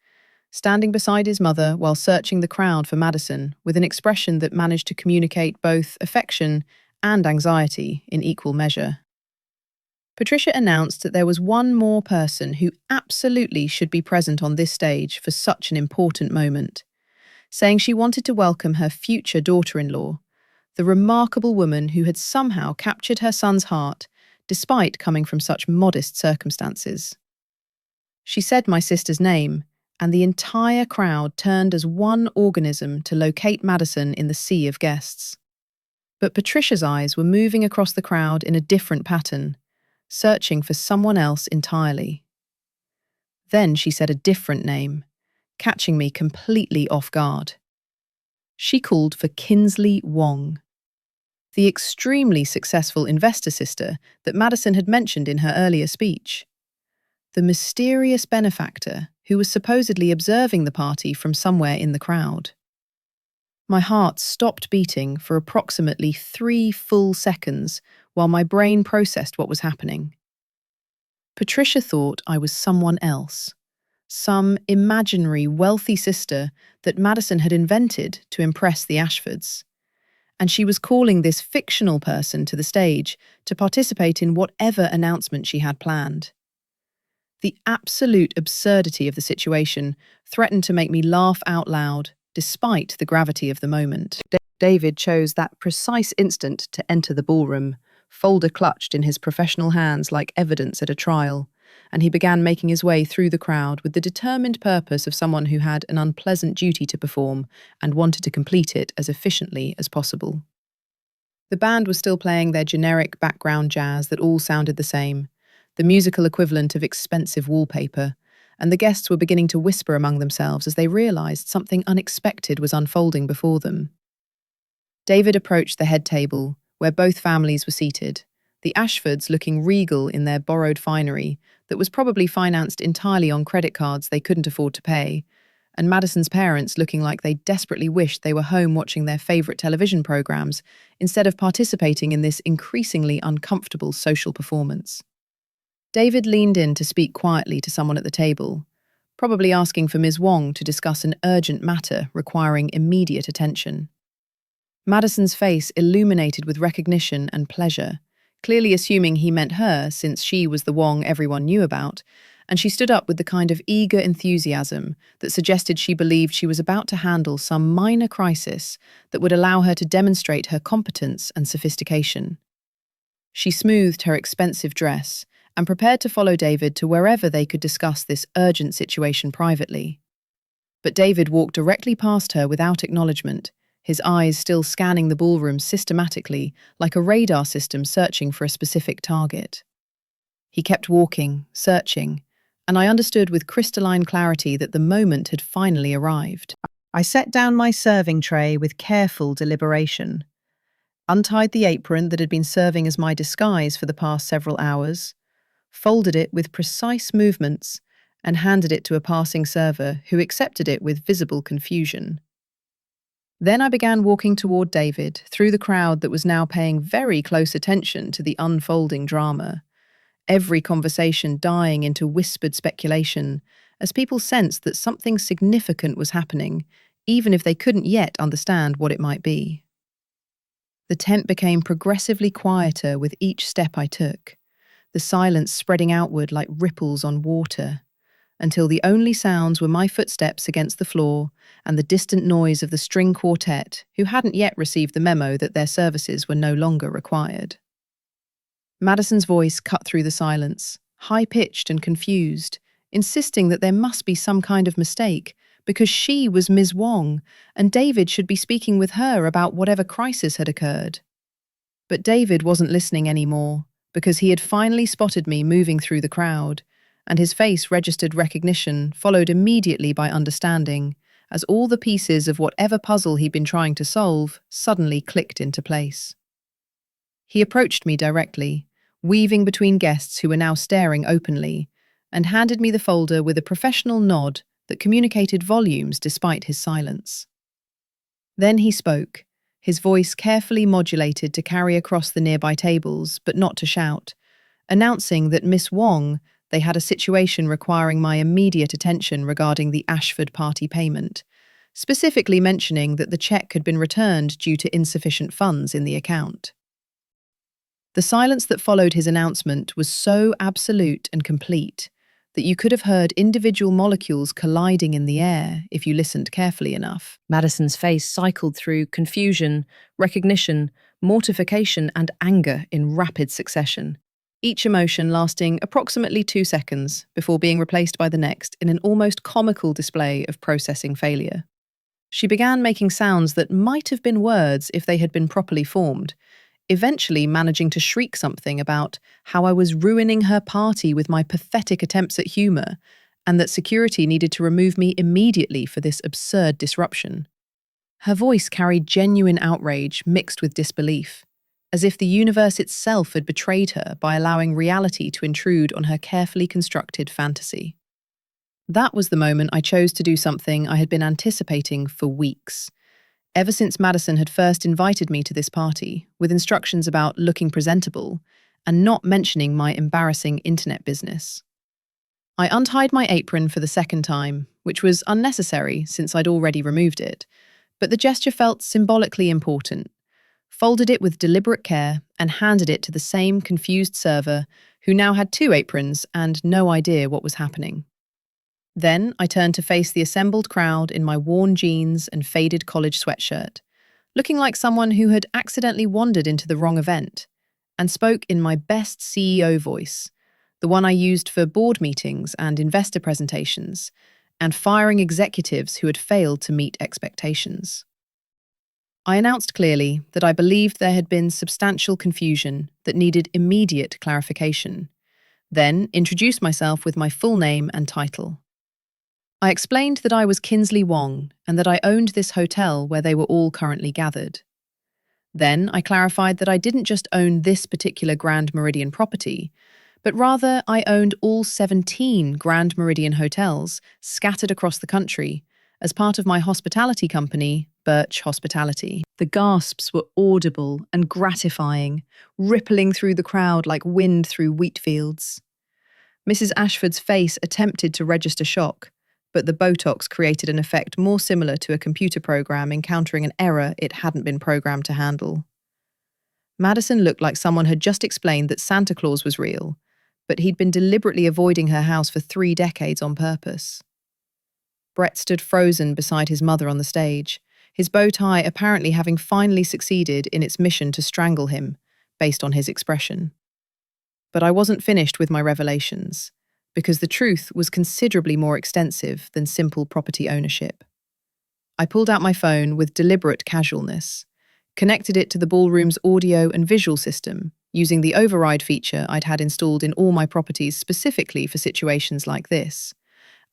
standing beside his mother while searching the crowd for Madison with an expression that managed to communicate both affection and anxiety in equal measure. Patricia announced that there was one more person who absolutely should be present on this stage for such an important moment, saying she wanted to welcome her future daughter-in-law, the remarkable woman who had somehow captured her son's heart despite coming from such modest circumstances. She said my sister's name, and the entire crowd turned as one organism to locate Madison in the sea of guests. But Patricia's eyes were moving across the crowd in a different pattern, searching for someone else entirely. Then she said a different name, catching me completely off guard. She called for Kinsley Wong, the extremely successful investor sister that Madison had mentioned in her earlier speech, the mysterious benefactor who was supposedly observing the party from somewhere in the crowd. My heart stopped beating for approximately 3 full seconds while my brain processed what was happening. Patricia thought I was someone else, some imaginary wealthy sister that Madison had invented to impress the Ashfords, and she was calling this fictional person to the stage to participate in whatever announcement she had planned. The absolute absurdity of the situation threatened to make me laugh out loud, despite the gravity of the moment. David chose that precise instant to enter the ballroom, folder clutched in his professional hands like evidence at a trial, and he began making his way through the crowd with the determined purpose of someone who had an unpleasant duty to perform and wanted to complete it as efficiently as possible. The band was still playing their generic background jazz that all sounded the same, the musical equivalent of expensive wallpaper, and the guests were beginning to whisper among themselves as they realized something unexpected was unfolding before them. David approached the head table, where both families were seated, the Ashfords looking regal in their borrowed finery that was probably financed entirely on credit cards they couldn't afford to pay, and Madison's parents looking like they desperately wished they were home watching their favourite television programmes instead of participating in this increasingly uncomfortable social performance. David leaned in to speak quietly to someone at the table, probably asking for Ms. Wong to discuss an urgent matter requiring immediate attention. Madison's face illuminated with recognition and pleasure, clearly assuming he meant her since she was the Wong everyone knew about, and she stood up with the kind of eager enthusiasm that suggested she believed she was about to handle some minor crisis that would allow her to demonstrate her competence and sophistication. She smoothed her expensive dress and prepared to follow David to wherever they could discuss this urgent situation privately. But David walked directly past her without acknowledgement, his eyes still scanning the ballroom systematically, like a radar system searching for a specific target. He kept walking, searching, and I understood with crystalline clarity that the moment had finally arrived. I set down my serving tray with careful deliberation, untied the apron that had been serving as my disguise for the past several hours, folded it with precise movements, and handed it to a passing server who accepted it with visible confusion. Then I began walking toward David through the crowd that was now paying very close attention to the unfolding drama, every conversation dying into whispered speculation as people sensed that something significant was happening, even if they couldn't yet understand what it might be. The tent became progressively quieter with each step I took, the silence spreading outward like ripples on water, until the only sounds were my footsteps against the floor and the distant noise of the string quartet, who hadn't yet received the memo that their services were no longer required. Madison's voice cut through the silence, high-pitched and confused, insisting that there must be some kind of mistake, because she was Ms. Wong, and David should be speaking with her about whatever crisis had occurred. But David wasn't listening anymore, because he had finally spotted me moving through the crowd, and his face registered recognition, followed immediately by understanding, as all the pieces of whatever puzzle he'd been trying to solve suddenly clicked into place. He approached me directly, weaving between guests who were now staring openly, and handed me the folder with a professional nod that communicated volumes despite his silence. Then he spoke, his voice carefully modulated to carry across the nearby tables, but not to shout, announcing that Miss Wong, they had a situation requiring my immediate attention regarding the Ashford party payment, specifically mentioning that the check had been returned due to insufficient funds in the account. The silence that followed his announcement was so absolute and complete that you could have heard individual molecules colliding in the air if you listened carefully enough. Madison's face cycled through confusion, recognition, mortification, and anger in rapid succession, each emotion lasting approximately 2 seconds before being replaced by the next in an almost comical display of processing failure. She began making sounds that might have been words if they had been properly formed, eventually managing to shriek something about how I was ruining her party with my pathetic attempts at humour, and that security needed to remove me immediately for this absurd disruption. Her voice carried genuine outrage mixed with disbelief, as if the universe itself had betrayed her by allowing reality to intrude on her carefully constructed fantasy. That was the moment I chose to do something I had been anticipating for weeks, ever since Madison had first invited me to this party, with instructions about looking presentable and not mentioning my embarrassing internet business. I untied my apron for the second time, which was unnecessary since I'd already removed it, but the gesture felt symbolically important, folded it with deliberate care, and handed it to the same confused server who now had 2 aprons and no idea what was happening. Then I turned to face the assembled crowd in my worn jeans and faded college sweatshirt, looking like someone who had accidentally wandered into the wrong event, and spoke in my best CEO voice, the one I used for board meetings and investor presentations, and firing executives who had failed to meet expectations. I announced clearly that I believed there had been substantial confusion that needed immediate clarification, then introduced myself with my full name and title. I explained that I was Kinsley Wong and that I owned this hotel where they were all currently gathered. Then I clarified that I didn't just own this particular Grand Meridian property, but rather I owned all 17 Grand Meridian hotels scattered across the country as part of my hospitality company, Birch Hospitality. The gasps were audible and gratifying, rippling through the crowd like wind through wheat fields. Mrs. Ashford's face attempted to register shock, but the Botox created an effect more similar to a computer program encountering an error it hadn't been programmed to handle. Madison looked like someone had just explained that Santa Claus was real, but he'd been deliberately avoiding her house for 3 decades on purpose. Brett stood frozen beside his mother on the stage, his bow tie apparently having finally succeeded in its mission to strangle him, based on his expression. But I wasn't finished with my revelations. because the truth was considerably more extensive than simple property ownership. I pulled out my phone with deliberate casualness, connected it to the ballroom's audio and visual system, using the override feature I'd had installed in all my properties specifically for situations like this,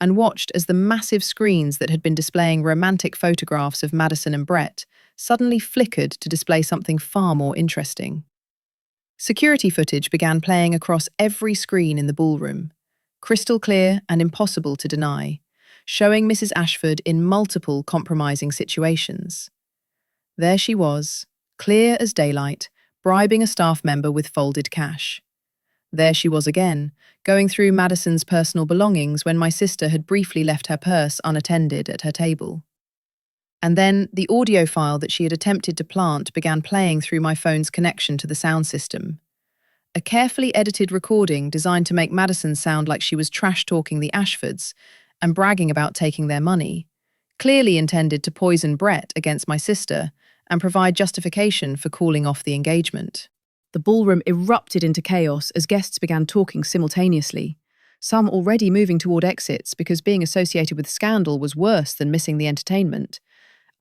and watched as the massive screens that had been displaying romantic photographs of Madison and Brett suddenly flickered to display something far more interesting. Security footage began playing across every screen in the ballroom, crystal clear and impossible to deny, showing Mrs. Ashford in multiple compromising situations. There she was, clear as daylight, bribing a staff member with folded cash. There she was again, going through Madison's personal belongings when my sister had briefly left her purse unattended at her table. And then the audio file that she had attempted to plant began playing through my phone's connection to the sound system. A carefully edited recording designed to make Madison sound like she was trash-talking the Ashfords and bragging about taking their money, clearly intended to poison Brett against my sister and provide justification for calling off the engagement. The ballroom erupted into chaos as guests began talking simultaneously, some already moving toward exits because being associated with scandal was worse than missing the entertainment,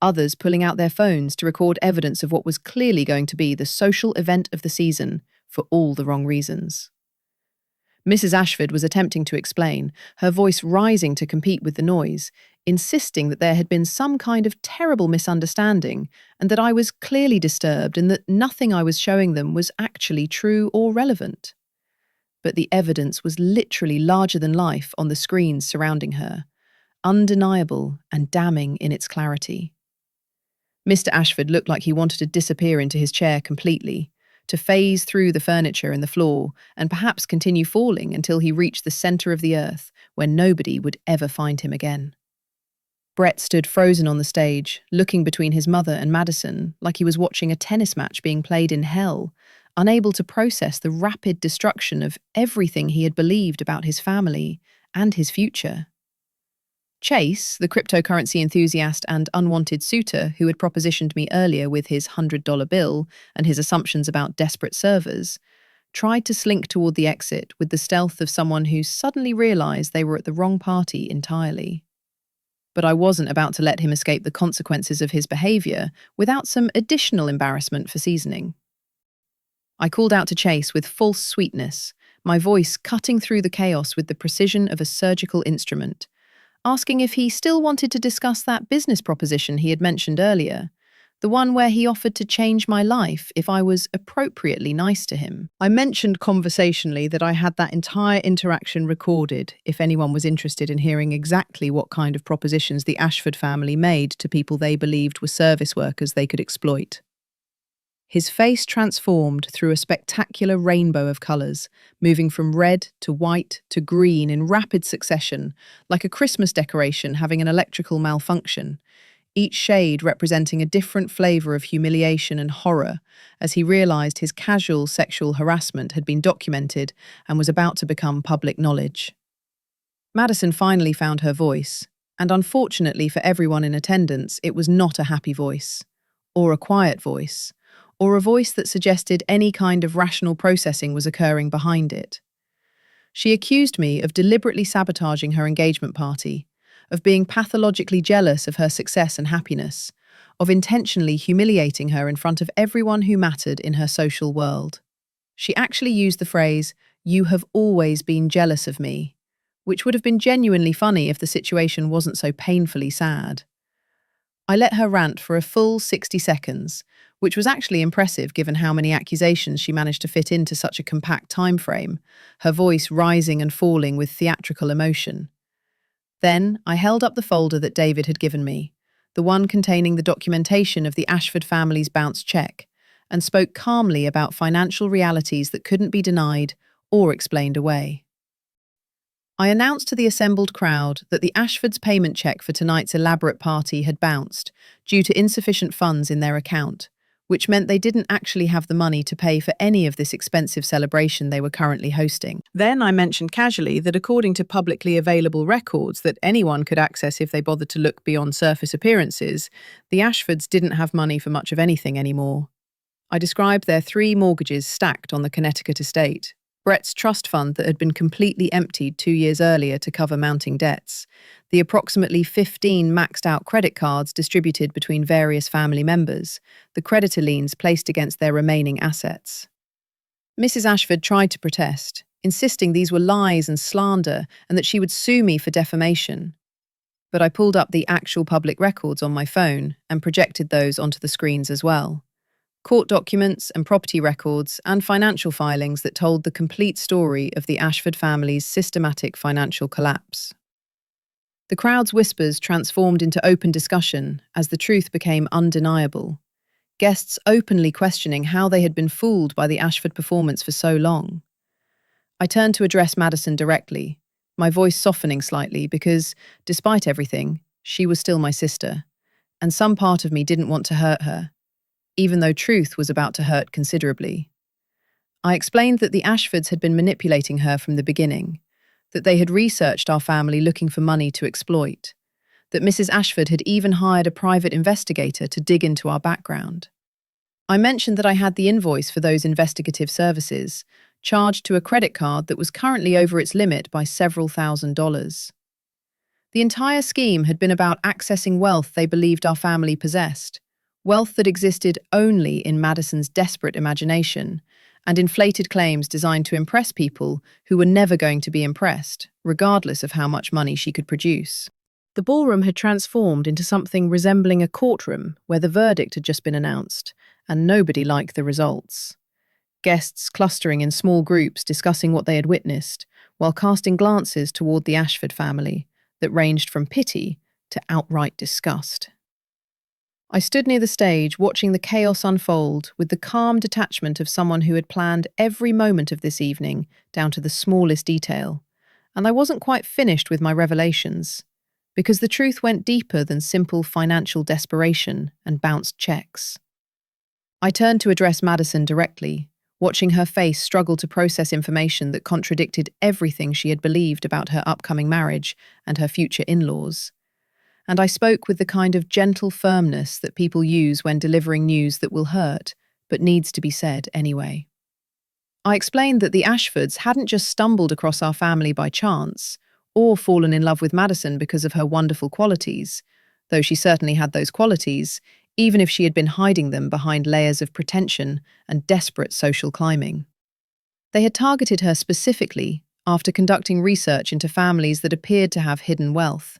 others pulling out their phones to record evidence of what was clearly going to be the social event of the season for all the wrong reasons. Mrs. Ashford was attempting to explain, her voice rising to compete with the noise, insisting that there had been some kind of terrible misunderstanding and that I was clearly disturbed and that nothing I was showing them was actually true or relevant. But the evidence was literally larger than life on the screens surrounding her, undeniable and damning in its clarity. Mr. Ashford looked like he wanted to disappear into his chair completely, to phase through the furniture and the floor, and perhaps continue falling until he reached the centre of the earth, where nobody would ever find him again. Brett stood frozen on the stage, looking between his mother and Madison, like he was watching a tennis match being played in hell, unable to process the rapid destruction of everything he had believed about his family and his future. Chase, the cryptocurrency enthusiast and unwanted suitor who had propositioned me earlier with his $100 bill and his assumptions about desperate servers, tried to slink toward the exit with the stealth of someone who suddenly realized they were at the wrong party entirely. But I wasn't about to let him escape the consequences of his behavior without some additional embarrassment for seasoning. I called out to Chase with false sweetness, my voice cutting through the chaos with the precision of a surgical instrument, asking if he still wanted to discuss that business proposition he had mentioned earlier, the one where he offered to change my life if I was appropriately nice to him. I mentioned conversationally that I had that entire interaction recorded if anyone was interested in hearing exactly what kind of propositions the Ashford family made to people they believed were service workers they could exploit. His face transformed through a spectacular rainbow of colours, moving from red to white to green in rapid succession, like a Christmas decoration having an electrical malfunction, each shade representing a different flavour of humiliation and horror as he realised his casual sexual harassment had been documented and was about to become public knowledge. Madison finally found her voice, and unfortunately for everyone in attendance, it was not a happy voice, or a quiet voice, or a voice that suggested any kind of rational processing was occurring behind it. She accused me of deliberately sabotaging her engagement party, of being pathologically jealous of her success and happiness, of intentionally humiliating her in front of everyone who mattered in her social world. She actually used the phrase, "You have always been jealous of me," which would have been genuinely funny if the situation wasn't so painfully sad. I let her rant for a full 60 seconds, which was actually impressive given how many accusations she managed to fit into such a compact time frame, her voice rising and falling with theatrical emotion. Then I held up the folder that David had given me, the one containing the documentation of the Ashford family's bounced check, and spoke calmly about financial realities that couldn't be denied or explained away. I announced to the assembled crowd that the Ashfords' payment check for tonight's elaborate party had bounced due to insufficient funds in their account, which meant they didn't actually have the money to pay for any of this expensive celebration they were currently hosting. Then I mentioned casually that according to publicly available records that anyone could access if they bothered to look beyond surface appearances, the Ashfords didn't have money for much of anything anymore. I described their 3 mortgages stacked on the Connecticut estate, Brett's trust fund that had been completely emptied 2 years earlier to cover mounting debts, the approximately 15 maxed out credit cards distributed between various family members, the creditor liens placed against their remaining assets. Mrs. Ashford tried to protest, insisting these were lies and slander and that she would sue me for defamation. But I pulled up the actual public records on my phone and projected those onto the screens as well. Court documents and property records and financial filings that told the complete story of the Ashford family's systematic financial collapse. The crowd's whispers transformed into open discussion as the truth became undeniable. Guests openly questioning how they had been fooled by the Ashford performance for so long. I turned to address Madison directly, my voice softening slightly because, despite everything, she was still my sister, and some part of me didn't want to hurt her, even though truth was about to hurt considerably. I explained that the Ashfords had been manipulating her from the beginning, that they had researched our family looking for money to exploit, that Mrs. Ashford had even hired a private investigator to dig into our background. I mentioned that I had the invoice for those investigative services, charged to a credit card that was currently over its limit by several $1,000s. The entire scheme had been about accessing wealth they believed our family possessed, wealth that existed only in Madison's desperate imagination, and inflated claims designed to impress people who were never going to be impressed, regardless of how much money she could produce. The ballroom had transformed into something resembling a courtroom where the verdict had just been announced, and nobody liked the results. Guests clustering in small groups discussing what they had witnessed, while casting glances toward the Ashford family that ranged from pity to outright disgust. I stood near the stage watching the chaos unfold with the calm detachment of someone who had planned every moment of this evening down to the smallest detail, and I wasn't quite finished with my revelations, because the truth went deeper than simple financial desperation and bounced checks. I turned to address Madison directly, watching her face struggle to process information that contradicted everything she had believed about her upcoming marriage and her future in-laws. And I spoke with the kind of gentle firmness that people use when delivering news that will hurt, but needs to be said anyway. I explained that the Ashfords hadn't just stumbled across our family by chance, or fallen in love with Madison because of her wonderful qualities, though she certainly had those qualities, even if she had been hiding them behind layers of pretension and desperate social climbing. They had targeted her specifically after conducting research into families that appeared to have hidden wealth,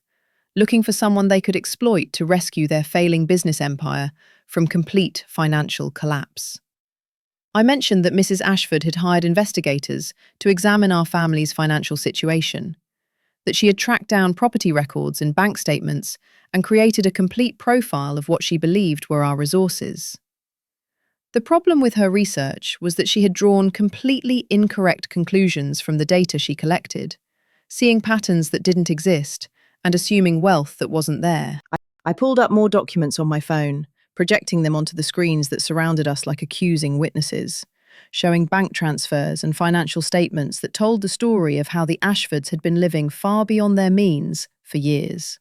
looking for someone they could exploit to rescue their failing business empire from complete financial collapse. I mentioned that Mrs. Ashford had hired investigators to examine our family's financial situation, that she had tracked down property records and bank statements and created a complete profile of what she believed were our resources. The problem with her research was that she had drawn completely incorrect conclusions from the data she collected, seeing patterns that didn't exist and assuming wealth that wasn't there. I pulled up more documents on my phone, projecting them onto the screens that surrounded us like accusing witnesses, showing bank transfers and financial statements that told the story of how the Ashfords had been living far beyond their means for years.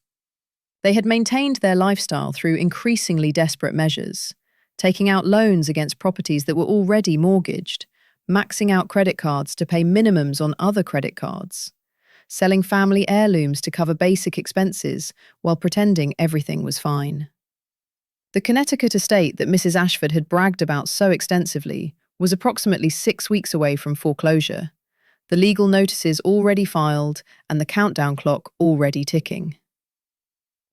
They had maintained their lifestyle through increasingly desperate measures, taking out loans against properties that were already mortgaged, maxing out credit cards to pay minimums on other credit cards, selling family heirlooms to cover basic expenses while pretending everything was fine. The Connecticut estate that Mrs. Ashford had bragged about so extensively was approximately 6 weeks away from foreclosure, the legal notices already filed and the countdown clock already ticking.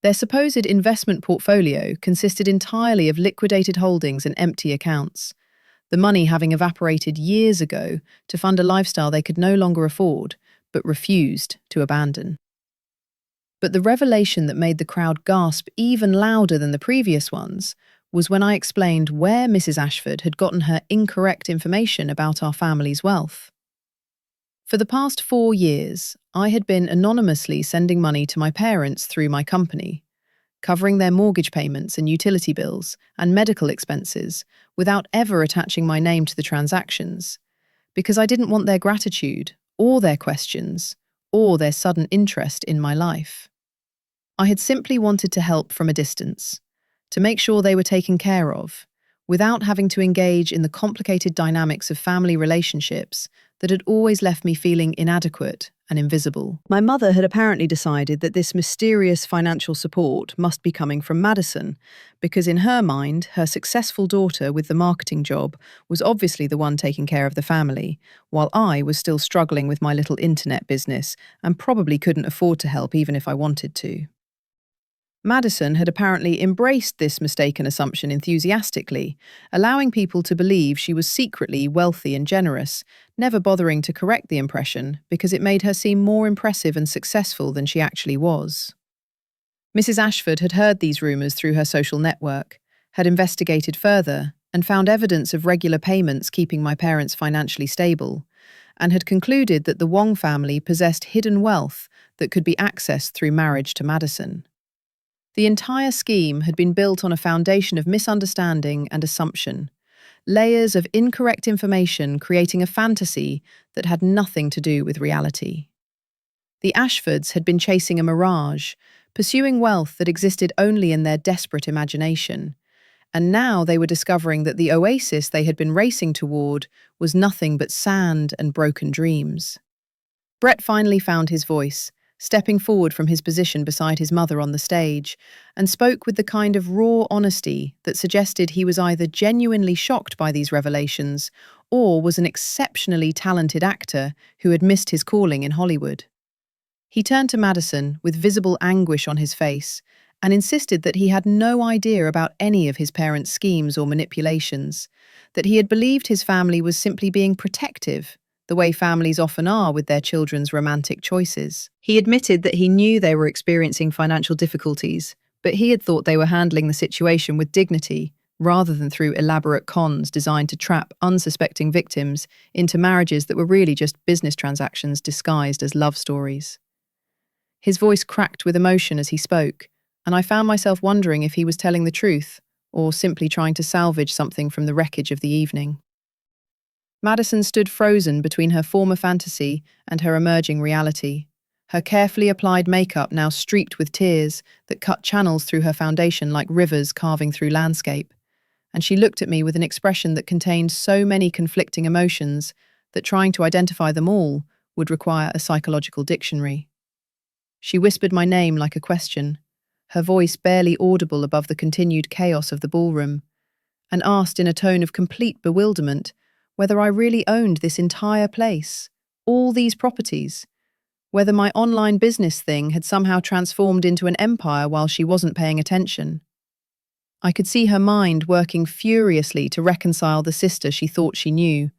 Their supposed investment portfolio consisted entirely of liquidated holdings and empty accounts, the money having evaporated years ago to fund a lifestyle they could no longer afford, but refused to abandon. But the revelation that made the crowd gasp even louder than the previous ones was when I explained where Mrs. Ashford had gotten her incorrect information about our family's wealth. For the past 4 years, I had been anonymously sending money to my parents through my company, covering their mortgage payments and utility bills and medical expenses without ever attaching my name to the transactions, because I didn't want their gratitude or their questions or their sudden interest in my life. I had simply wanted to help from a distance, to make sure they were taken care of, without having to engage in the complicated dynamics of family relationships that had always left me feeling inadequate and invisible. My mother had apparently decided that this mysterious financial support must be coming from Madison, because in her mind, her successful daughter with the marketing job was obviously the one taking care of the family, while I was still struggling with my little internet business and probably couldn't afford to help even if I wanted to. Madison had apparently embraced this mistaken assumption enthusiastically, allowing people to believe she was secretly wealthy and generous, never bothering to correct the impression because it made her seem more impressive and successful than she actually was. Mrs. Ashford had heard these rumours through her social network, had investigated further, and found evidence of regular payments keeping my parents financially stable, and had concluded that the Wong family possessed hidden wealth that could be accessed through marriage to Madison. The entire scheme had been built on a foundation of misunderstanding and assumption, layers of incorrect information creating a fantasy that had nothing to do with reality. The Ashfords had been chasing a mirage, pursuing wealth that existed only in their desperate imagination, and now they were discovering that the oasis they had been racing toward was nothing but sand and broken dreams. Brett finally found his voice, stepping forward from his position beside his mother on the stage, and spoke with the kind of raw honesty that suggested he was either genuinely shocked by these revelations or was an exceptionally talented actor who had missed his calling in Hollywood. He turned to Madison with visible anguish on his face and insisted that he had no idea about any of his parents' schemes or manipulations, that he had believed his family was simply being protective, the way families often are with their children's romantic choices. He admitted that he knew they were experiencing financial difficulties, but he had thought they were handling the situation with dignity, rather than through elaborate cons designed to trap unsuspecting victims into marriages that were really just business transactions disguised as love stories. His voice cracked with emotion as he spoke, and I found myself wondering if he was telling the truth, or simply trying to salvage something from the wreckage of the evening. Madison stood frozen between her former fantasy and her emerging reality, her carefully applied makeup now streaked with tears that cut channels through her foundation like rivers carving through landscape, and she looked at me with an expression that contained so many conflicting emotions that trying to identify them all would require a psychological dictionary. She whispered my name like a question, her voice barely audible above the continued chaos of the ballroom, and asked in a tone of complete bewilderment whether I really owned this entire place, all these properties, whether my online business thing had somehow transformed into an empire while she wasn't paying attention. I could see her mind working furiously to reconcile the sister she thought she knew,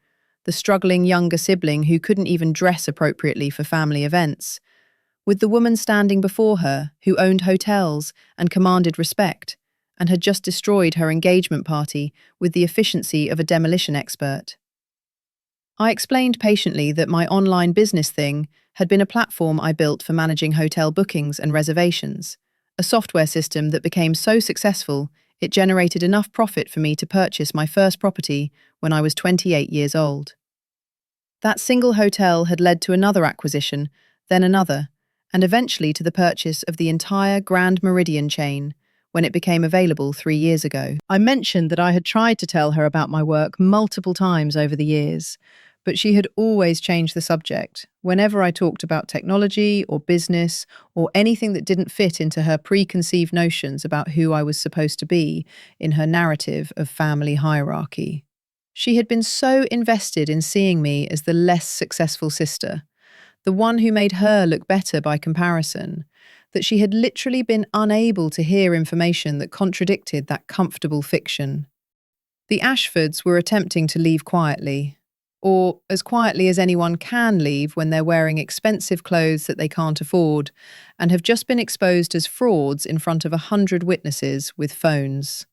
the struggling younger sibling who couldn't even dress appropriately for family events, with the woman standing before her who owned hotels and commanded respect, and had just destroyed her engagement party with the efficiency of a demolition expert. I explained patiently that my online business thing had been a platform I built for managing hotel bookings and reservations, a software system that became so successful it generated enough profit for me to purchase my first property when I was 28 years old. That single hotel had led to another acquisition, then another, and eventually to the purchase of the entire Grand Meridian chain when it became available 3 years ago. I mentioned that I had tried to tell her about my work multiple times over the years, but she had always changed the subject whenever I talked about technology or business or anything that didn't fit into her preconceived notions about who I was supposed to be in her narrative of family hierarchy. She had been so invested in seeing me as the less successful sister, the one who made her look better by comparison, that she had literally been unable to hear information that contradicted that comfortable fiction. The Ashfords were attempting to leave quietly, or as quietly as anyone can leave when they're wearing expensive clothes that they can't afford, and have just been exposed as frauds in front of 100 witnesses with phones.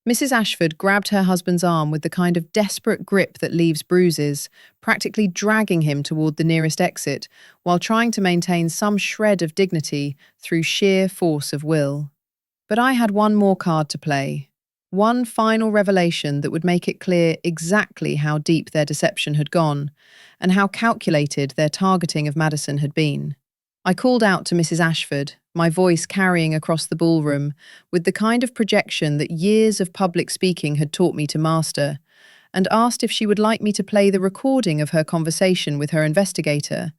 Mrs. Ashford grabbed her husband's arm with the kind of desperate grip that leaves bruises, practically dragging him toward the nearest exit, while trying to maintain some shred of dignity through sheer force of will. But I had one more card to play, one final revelation that would make it clear exactly how deep their deception had gone, and how calculated their targeting of Madison had been. I called out to Mrs. Ashford, my voice carrying across the ballroom with the kind of projection that years of public speaking had taught me to master, and asked if she would like me to play the recording of her conversation with her investigator,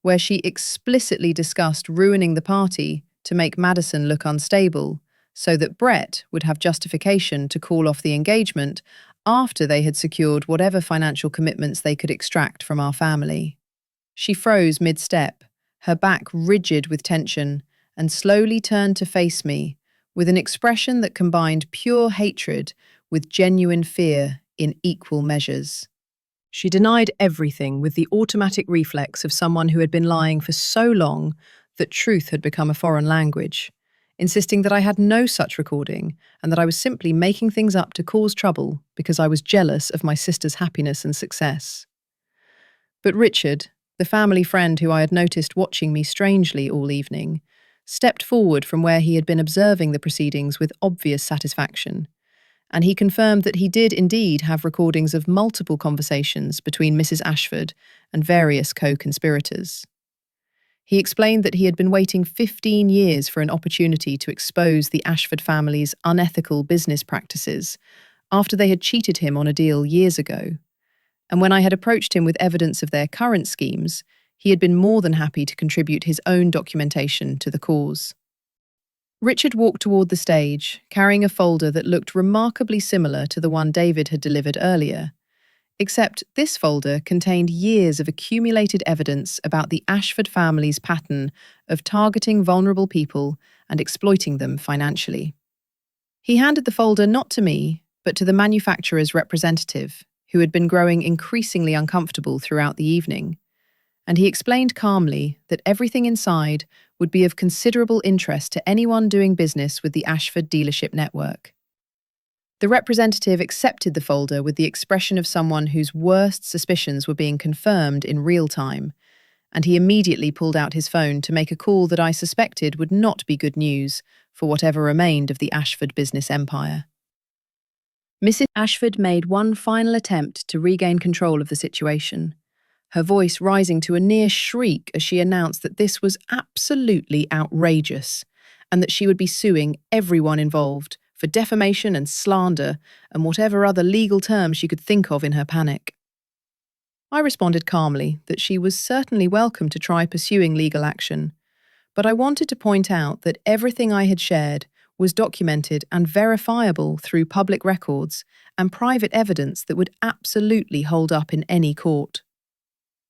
where she explicitly discussed ruining the party to make Madison look unstable, so that Brett would have justification to call off the engagement after they had secured whatever financial commitments they could extract from our family. She froze mid-step, her back rigid with tension, and slowly turned to face me with an expression that combined pure hatred with genuine fear in equal measures. She denied everything with the automatic reflex of someone who had been lying for so long that truth had become a foreign language, insisting that I had no such recording and that I was simply making things up to cause trouble because I was jealous of my sister's happiness and success. But Richard, the family friend who I had noticed watching me strangely all evening, stepped forward from where he had been observing the proceedings with obvious satisfaction, and he confirmed that he did indeed have recordings of multiple conversations between Mrs. Ashford and various co-conspirators. He explained that he had been waiting 15 years for an opportunity to expose the Ashford family's unethical business practices after they had cheated him on a deal years ago. And when I had approached him with evidence of their current schemes, he had been more than happy to contribute his own documentation to the cause. Richard walked toward the stage, carrying a folder that looked remarkably similar to the one David had delivered earlier, except this folder contained years of accumulated evidence about the Ashford family's pattern of targeting vulnerable people and exploiting them financially. He handed the folder not to me, but to the manufacturer's representative, who had been growing increasingly uncomfortable throughout the evening, and he explained calmly that everything inside would be of considerable interest to anyone doing business with the Ashford dealership network. The representative accepted the folder with the expression of someone whose worst suspicions were being confirmed in real time, and he immediately pulled out his phone to make a call that I suspected would not be good news for whatever remained of the Ashford business empire. Mrs. Ashford made one final attempt to regain control of the situation, her voice rising to a near shriek as she announced that this was absolutely outrageous and that she would be suing everyone involved for defamation and slander and whatever other legal terms she could think of in her panic. I responded calmly that she was certainly welcome to try pursuing legal action, but I wanted to point out that everything I had shared was documented and verifiable through public records and private evidence that would absolutely hold up in any court.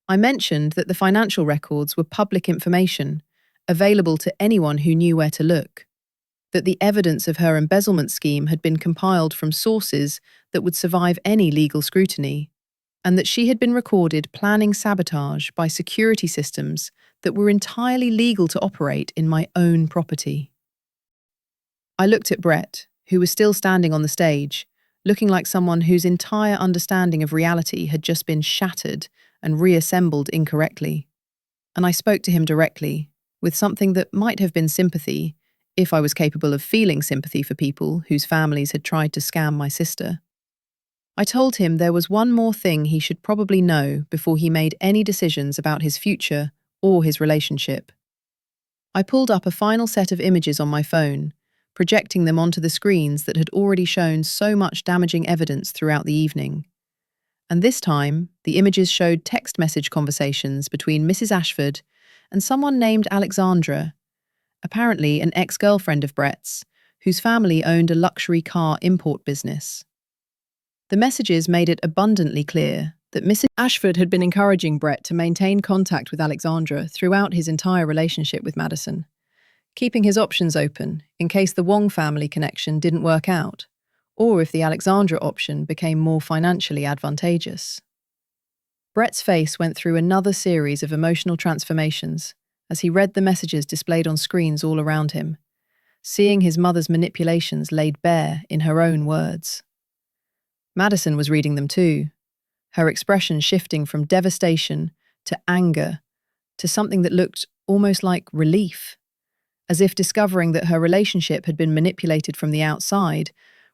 I mentioned that the financial records were public information, available to anyone who knew where to look, that the evidence of her embezzlement scheme had been compiled from sources that would survive any legal scrutiny, and that she had been recorded planning sabotage by security systems that were entirely legal to operate in my own property. I looked at Brett, who was still standing on the stage, looking like someone whose entire understanding of reality had just been shattered and reassembled incorrectly, and I spoke to him directly, with something that might have been sympathy, if I was capable of feeling sympathy for people whose families had tried to scam my sister. I told him there was one more thing he should probably know before he made any decisions about his future or his relationship. I pulled up a final set of images on my phone, projecting them onto the screens that had already shown so much damaging evidence throughout the evening. And this time, the images showed text message conversations between Mrs. Ashford and someone named Alexandra, apparently an ex-girlfriend of Brett's, whose family owned a luxury car import business. The messages made it abundantly clear that Mrs. Ashford had been encouraging Brett to maintain contact with Alexandra throughout his entire relationship with Madison, keeping his options open in case the Wong family connection didn't work out, or if the Alexandra option became more financially advantageous. Brett's face went through another series of emotional transformations as he read the messages displayed on screens all around him, seeing his mother's manipulations laid bare in her own words. Madison was reading them too, her expression shifting from devastation to anger to something that looked almost like relief, as if discovering that her relationship had been manipulated from the outside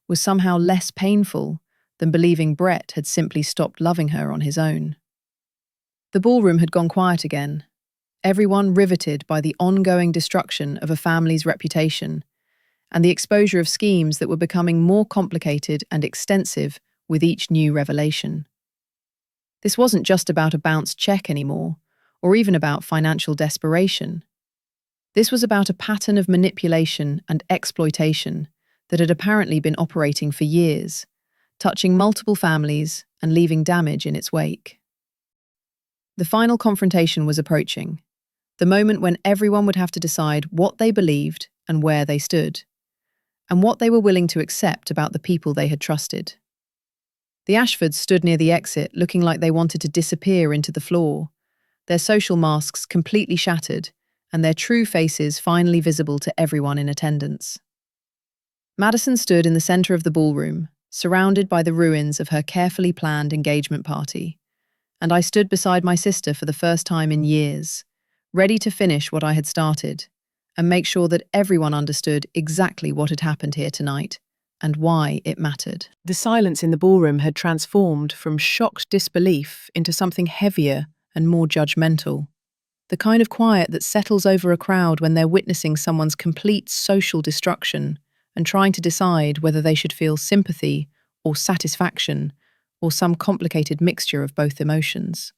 was somehow less painful than believing Brett had simply stopped loving her on his own. The ballroom had gone quiet again, everyone riveted by the ongoing destruction of a family's reputation and the exposure of schemes that were becoming more complicated and extensive with each new revelation. This wasn't just about a bounced check anymore, or even about financial desperation. This was about a pattern of manipulation and exploitation that had apparently been operating for years, touching multiple families and leaving damage in its wake. The final confrontation was approaching, the moment when everyone would have to decide what they believed and where they stood, and what they were willing to accept about the people they had trusted. The Ashfords stood near the exit, looking like they wanted to disappear into the floor, their social masks completely shattered, and their true faces finally visible to everyone in attendance. Madison stood in the center of the ballroom, surrounded by the ruins of her carefully planned engagement party, and I stood beside my sister for the first time in years, ready to finish what I had started, and make sure that everyone understood exactly what had happened here tonight, and why it mattered. The silence in the ballroom had transformed from shocked disbelief into something heavier and more judgmental. The kind of quiet that settles over a crowd when they're witnessing someone's complete social destruction and trying to decide whether they should feel sympathy or satisfaction or some complicated mixture of both emotions.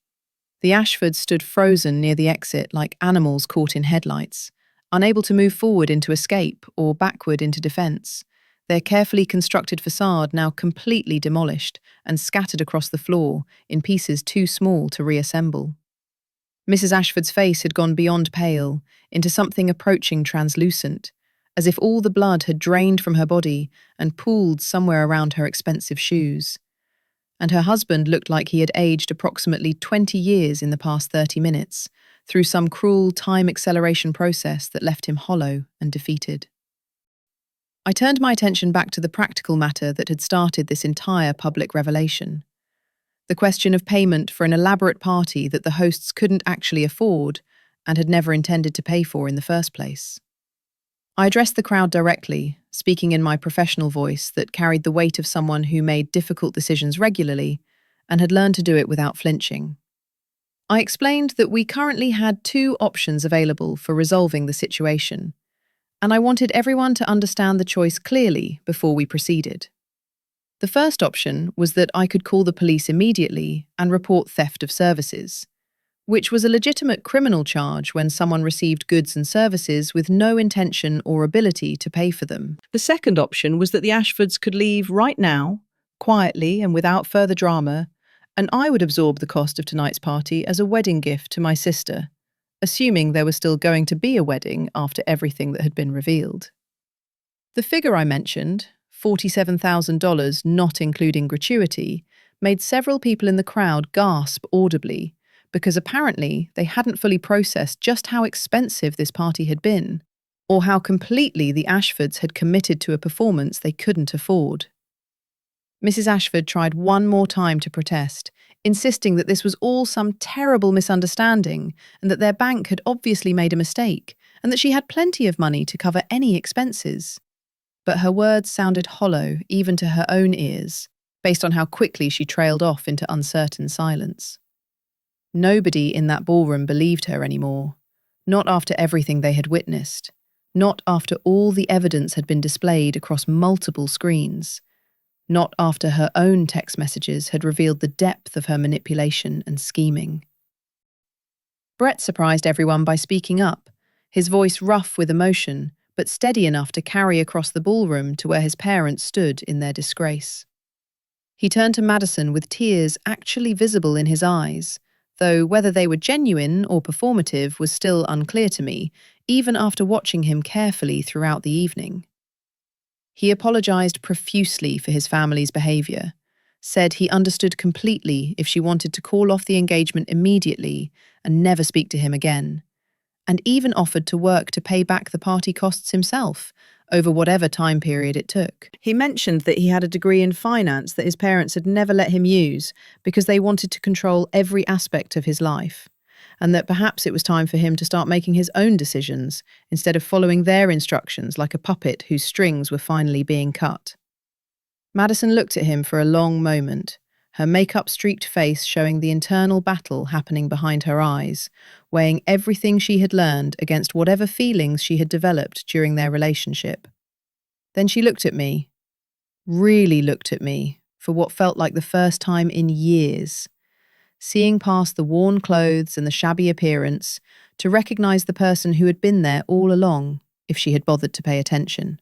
The Ashfords stood frozen near the exit like animals caught in headlights, unable to move forward into escape or backward into defense, their carefully constructed facade now completely demolished and scattered across the floor in pieces too small to reassemble. Mrs. Ashford's face had gone beyond pale into something approaching translucent, as if all the blood had drained from her body and pooled somewhere around her expensive shoes. And her husband looked like he had aged approximately 20 years in the past 30 minutes, through some cruel time acceleration process that left him hollow and defeated. I turned my attention back to the practical matter that had started this entire public revelation. The question of payment for an elaborate party that the hosts couldn't actually afford and had never intended to pay for in the first place. I addressed the crowd directly, speaking in my professional voice that carried the weight of someone who made difficult decisions regularly and had learned to do it without flinching. I explained that we currently had two options available for resolving the situation, and I wanted everyone to understand the choice clearly before we proceeded. The first option was that I could call the police immediately and report theft of services, which was a legitimate criminal charge when someone received goods and services with no intention or ability to pay for them. The second option was that the Ashfords could leave right now, quietly and without further drama, and I would absorb the cost of tonight's party as a wedding gift to my sister, assuming there was still going to be a wedding after everything that had been revealed. The figure I mentioned, $47,000 not including gratuity, made several people in the crowd gasp audibly, because apparently they hadn't fully processed just how expensive this party had been, or how completely the Ashfords had committed to a performance they couldn't afford. Mrs. Ashford tried one more time to protest, insisting that this was all some terrible misunderstanding and that their bank had obviously made a mistake and that she had plenty of money to cover any expenses. But her words sounded hollow even to her own ears, based on how quickly she trailed off into uncertain silence. Nobody in that ballroom believed her anymore, not after everything they had witnessed, not after all the evidence had been displayed across multiple screens, not after her own text messages had revealed the depth of her manipulation and scheming. Brett surprised everyone by speaking up, his voice rough with emotion, but steady enough to carry across the ballroom to where his parents stood in their disgrace. He turned to Madison with tears actually visible in his eyes, though whether they were genuine or performative was still unclear to me, even after watching him carefully throughout the evening. He apologized profusely for his family's behavior, said he understood completely if she wanted to call off the engagement immediately and never speak to him again, and even offered to work to pay back the party costs himself over whatever time period it took. He mentioned that he had a degree in finance that his parents had never let him use because they wanted to control every aspect of his life, and that perhaps it was time for him to start making his own decisions instead of following their instructions like a puppet whose strings were finally being cut. Madison looked at him for a long moment, her makeup-streaked face showing the internal battle happening behind her eyes, weighing everything she had learned against whatever feelings she had developed during their relationship. Then she looked at me, really looked at me, for what felt like the first time in years, seeing past the worn clothes and the shabby appearance to recognize the person who had been there all along, if she had bothered to pay attention.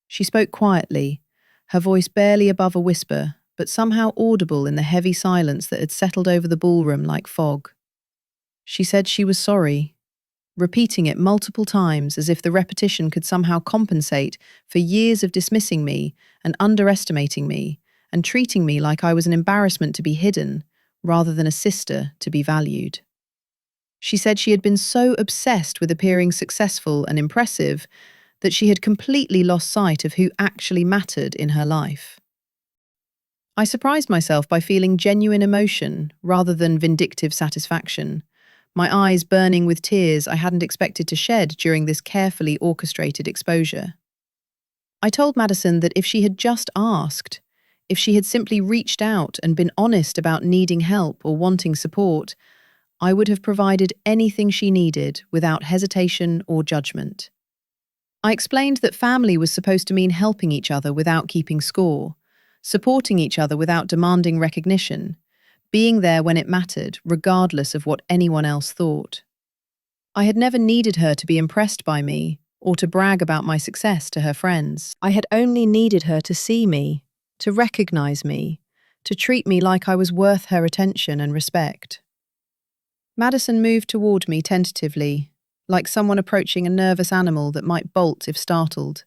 She spoke quietly, her voice barely above a whisper, but somehow audible in the heavy silence that had settled over the ballroom like fog. She said she was sorry, repeating it multiple times as if the repetition could somehow compensate for years of dismissing me and underestimating me and treating me like I was an embarrassment to be hidden rather than a sister to be valued. She said she had been so obsessed with appearing successful and impressive that she had completely lost sight of who actually mattered in her life. I surprised myself by feeling genuine emotion rather than vindictive satisfaction, my eyes burning with tears I hadn't expected to shed during this carefully orchestrated exposure. I told Madison that if she had just asked, if she had simply reached out and been honest about needing help or wanting support, I would have provided anything she needed without hesitation or judgment. I explained that family was supposed to mean helping each other without keeping score, supporting each other without demanding recognition, being there when it mattered, regardless of what anyone else thought. I had never needed her to be impressed by me or to brag about my success to her friends. I had only needed her to see me, to recognize me, to treat me like I was worth her attention and respect. Madison moved toward me tentatively, like someone approaching a nervous animal that might bolt if startled.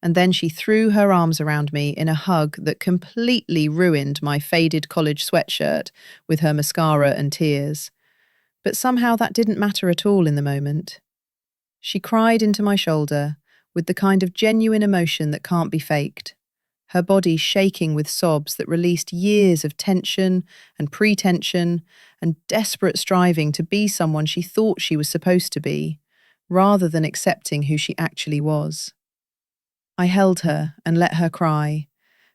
And then she threw her arms around me in a hug that completely ruined my faded college sweatshirt with her mascara and tears. But somehow that didn't matter at all in the moment. She cried into my shoulder with the kind of genuine emotion that can't be faked, her body shaking with sobs that released years of tension and pretension and desperate striving to be someone she thought she was supposed to be, rather than accepting who she actually was. I held her and let her cry,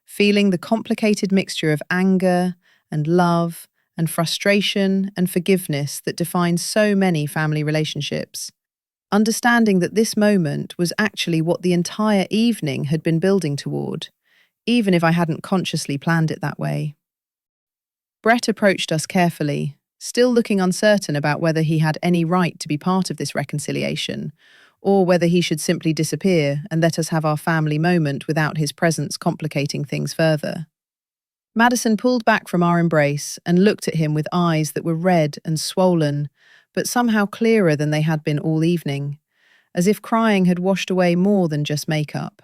feeling the complicated mixture of anger and love and frustration and forgiveness that defines so many family relationships, understanding that this moment was actually what the entire evening had been building toward, even if I hadn't consciously planned it that way. Brett approached us carefully, still looking uncertain about whether he had any right to be part of this reconciliation, or whether he should simply disappear and let us have our family moment without his presence complicating things further. Madison pulled back from our embrace and looked at him with eyes that were red and swollen, but somehow clearer than they had been all evening, as if crying had washed away more than just makeup.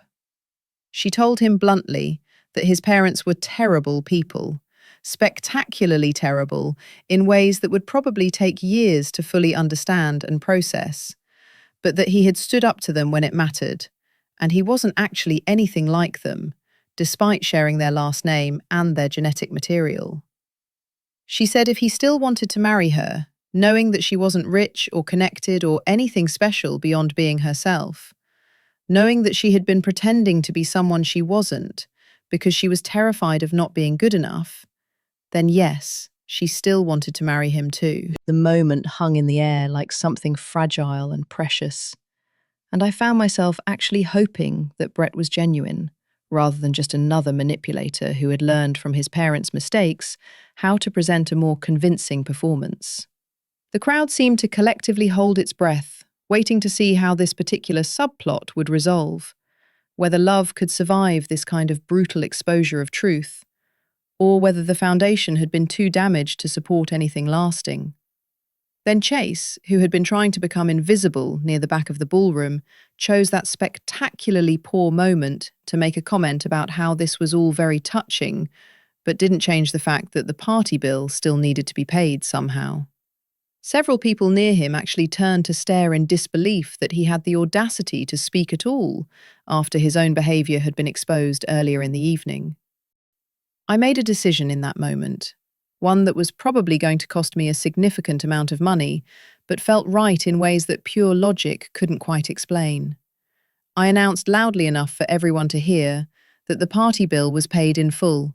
She told him bluntly that his parents were terrible people, spectacularly terrible in ways that would probably take years to fully understand and process, but that he had stood up to them when it mattered, and he wasn't actually anything like them, despite sharing their last name and their genetic material. She said if he still wanted to marry her, knowing that she wasn't rich or connected or anything special beyond being herself, knowing that she had been pretending to be someone she wasn't because she was terrified of not being good enough, then yes, she still wanted to marry him too. The moment hung in the air like something fragile and precious, and I found myself actually hoping that Brett was genuine, rather than just another manipulator who had learned from his parents' mistakes how to present a more convincing performance. The crowd seemed to collectively hold its breath, waiting to see how this particular subplot would resolve, whether love could survive this kind of brutal exposure of truth, or whether the foundation had been too damaged to support anything lasting. Then Chase, who had been trying to become invisible near the back of the ballroom, chose that spectacularly poor moment to make a comment about how this was all very touching, but didn't change the fact that the party bill still needed to be paid somehow. Several people near him actually turned to stare in disbelief that he had the audacity to speak at all after his own behaviour had been exposed earlier in the evening. I made a decision in that moment, one that was probably going to cost me a significant amount of money, but felt right in ways that pure logic couldn't quite explain. I announced loudly enough for everyone to hear that the party bill was paid in full,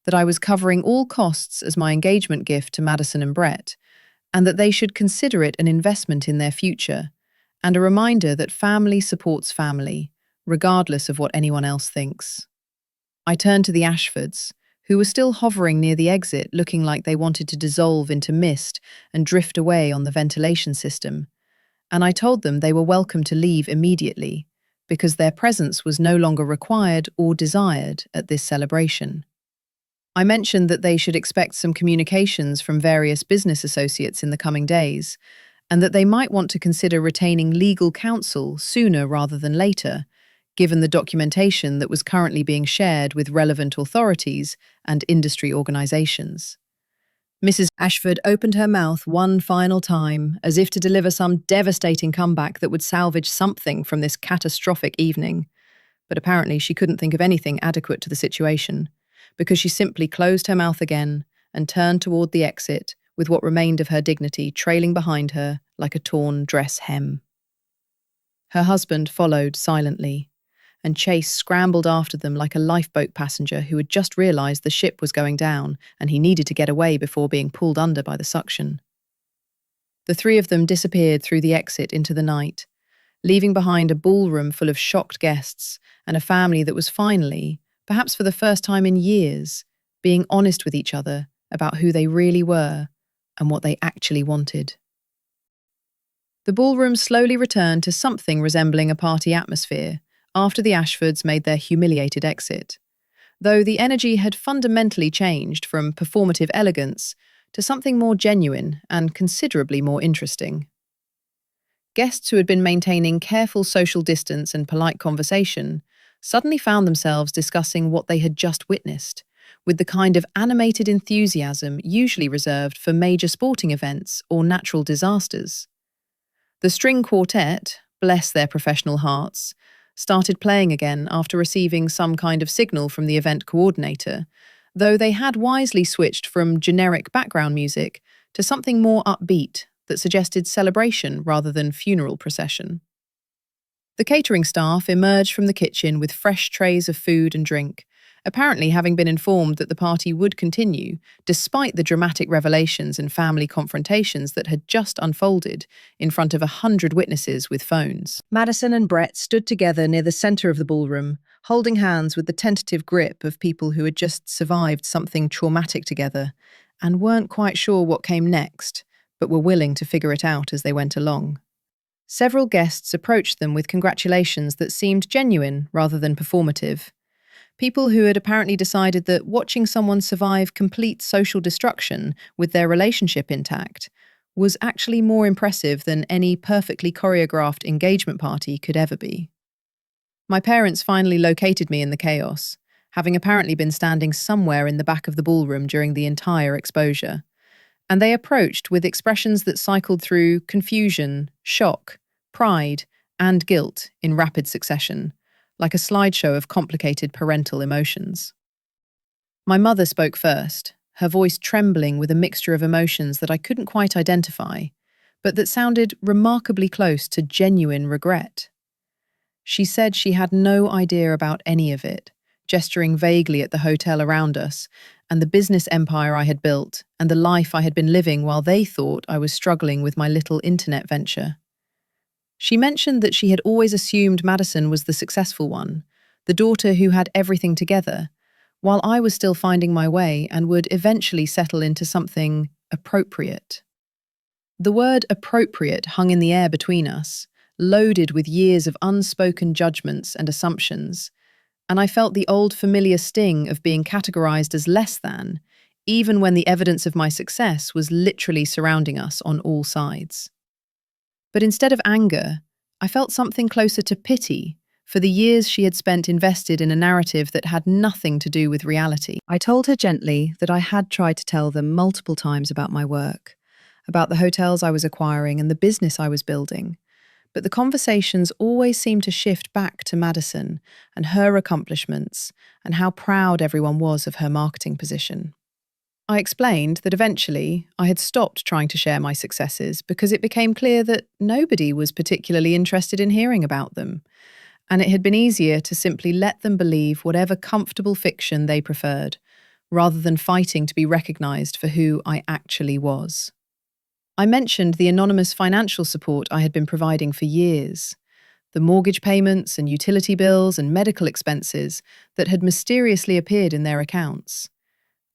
that I was covering all costs as my engagement gift to Madison and Brett, and that they should consider it an investment in their future, and a reminder that family supports family, regardless of what anyone else thinks. I turned to the Ashfords, who were still hovering near the exit, looking like they wanted to dissolve into mist and drift away on the ventilation system, and I told them they were welcome to leave immediately, because their presence was no longer required or desired at this celebration. I mentioned that they should expect some communications from various business associates in the coming days, and that they might want to consider retaining legal counsel sooner rather than later, given the documentation that was currently being shared with relevant authorities and industry organisations. Mrs. Ashford opened her mouth one final time, as if to deliver some devastating comeback that would salvage something from this catastrophic evening. But apparently she couldn't think of anything adequate to the situation, because she simply closed her mouth again and turned toward the exit, with what remained of her dignity trailing behind her like a torn dress hem. Her husband followed silently, and Chase scrambled after them like a lifeboat passenger who had just realised the ship was going down and he needed to get away before being pulled under by the suction. The three of them disappeared through the exit into the night, leaving behind a ballroom full of shocked guests and a family that was finally, perhaps for the first time in years, being honest with each other about who they really were and what they actually wanted. The ballroom slowly returned to something resembling a party atmosphere after the Ashfords made their humiliated exit, though the energy had fundamentally changed from performative elegance to something more genuine and considerably more interesting. Guests who had been maintaining careful social distance and polite conversation suddenly found themselves discussing what they had just witnessed, with the kind of animated enthusiasm usually reserved for major sporting events or natural disasters. The string quartet, bless their professional hearts, started playing again after receiving some kind of signal from the event coordinator, though they had wisely switched from generic background music to something more upbeat that suggested celebration rather than funeral procession. The catering staff emerged from the kitchen with fresh trays of food and drink, apparently having been informed that the party would continue, despite the dramatic revelations and family confrontations that had just unfolded in front of 100 witnesses with phones. Madison and Brett stood together near the centre of the ballroom, holding hands with the tentative grip of people who had just survived something traumatic together and weren't quite sure what came next, but were willing to figure it out as they went along. Several guests approached them with congratulations that seemed genuine rather than performative. People who had apparently decided that watching someone survive complete social destruction with their relationship intact was actually more impressive than any perfectly choreographed engagement party could ever be. My parents finally located me in the chaos, having apparently been standing somewhere in the back of the ballroom during the entire exposure, and they approached with expressions that cycled through confusion, shock, pride, and guilt in rapid succession, like a slideshow of complicated parental emotions. My mother spoke first, her voice trembling with a mixture of emotions that I couldn't quite identify, but that sounded remarkably close to genuine regret. She said she had no idea about any of it, gesturing vaguely at the hotel around us and the business empire I had built and the life I had been living while they thought I was struggling with my little internet venture. She mentioned that she had always assumed Madison was the successful one, the daughter who had everything together, while I was still finding my way and would eventually settle into something appropriate. The word appropriate hung in the air between us, loaded with years of unspoken judgments and assumptions, and I felt the old familiar sting of being categorized as less than, even when the evidence of my success was literally surrounding us on all sides. But instead of anger, I felt something closer to pity for the years she had spent invested in a narrative that had nothing to do with reality. I told her gently that I had tried to tell them multiple times about my work, about the hotels I was acquiring and the business I was building, but the conversations always seemed to shift back to Madison and her accomplishments and how proud everyone was of her marketing position. I explained that eventually I had stopped trying to share my successes because it became clear that nobody was particularly interested in hearing about them, and it had been easier to simply let them believe whatever comfortable fiction they preferred, rather than fighting to be recognized for who I actually was. I mentioned the anonymous financial support I had been providing for years, the mortgage payments and utility bills and medical expenses that had mysteriously appeared in their accounts.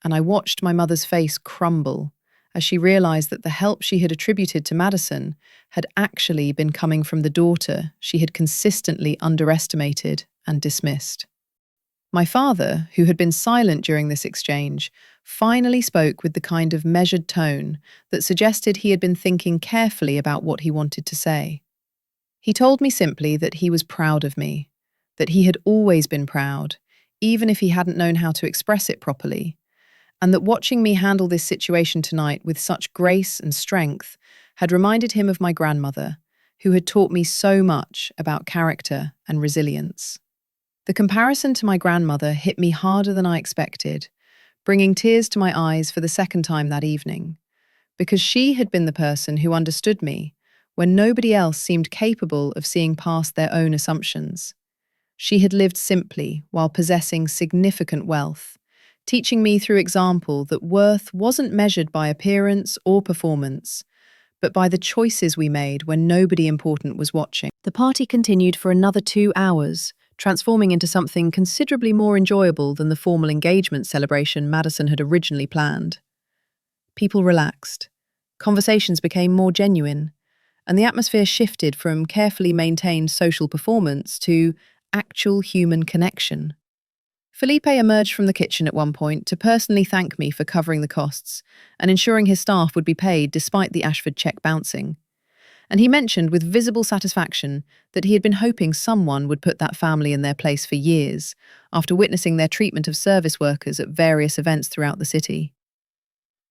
And I watched my mother's face crumble as she realized that the help she had attributed to Madison had actually been coming from the daughter she had consistently underestimated and dismissed. My father, who had been silent during this exchange, finally spoke with the kind of measured tone that suggested he had been thinking carefully about what he wanted to say. He told me simply that he was proud of me, that he had always been proud, even if he hadn't known how to express it properly, and that watching me handle this situation tonight with such grace and strength had reminded him of my grandmother, who had taught me so much about character and resilience. The comparison to my grandmother hit me harder than I expected, bringing tears to my eyes for the second time that evening, because she had been the person who understood me when nobody else seemed capable of seeing past their own assumptions. She had lived simply while possessing significant wealth, teaching me through example that worth wasn't measured by appearance or performance, but by the choices we made when nobody important was watching. The party continued for another 2 hours, transforming into something considerably more enjoyable than the formal engagement celebration Madison had originally planned. People relaxed, conversations became more genuine, and the atmosphere shifted from carefully maintained social performance to actual human connection. Felipe emerged from the kitchen at one point to personally thank me for covering the costs and ensuring his staff would be paid despite the Ashford check bouncing. And he mentioned with visible satisfaction that he had been hoping someone would put that family in their place for years, after witnessing their treatment of service workers at various events throughout the city.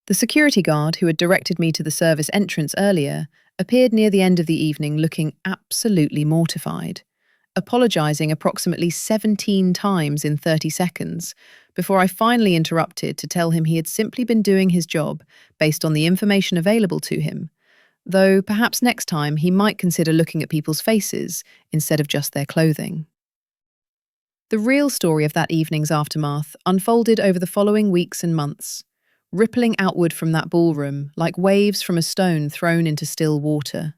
The security guard who had directed me to the service entrance earlier appeared near the end of the evening looking absolutely mortified, apologising approximately 17 times in 30 seconds before I finally interrupted to tell him he had simply been doing his job based on the information available to him, though perhaps next time he might consider looking at people's faces instead of just their clothing. The real story of that evening's aftermath unfolded over the following weeks and months, rippling outward from that ballroom like waves from a stone thrown into still water.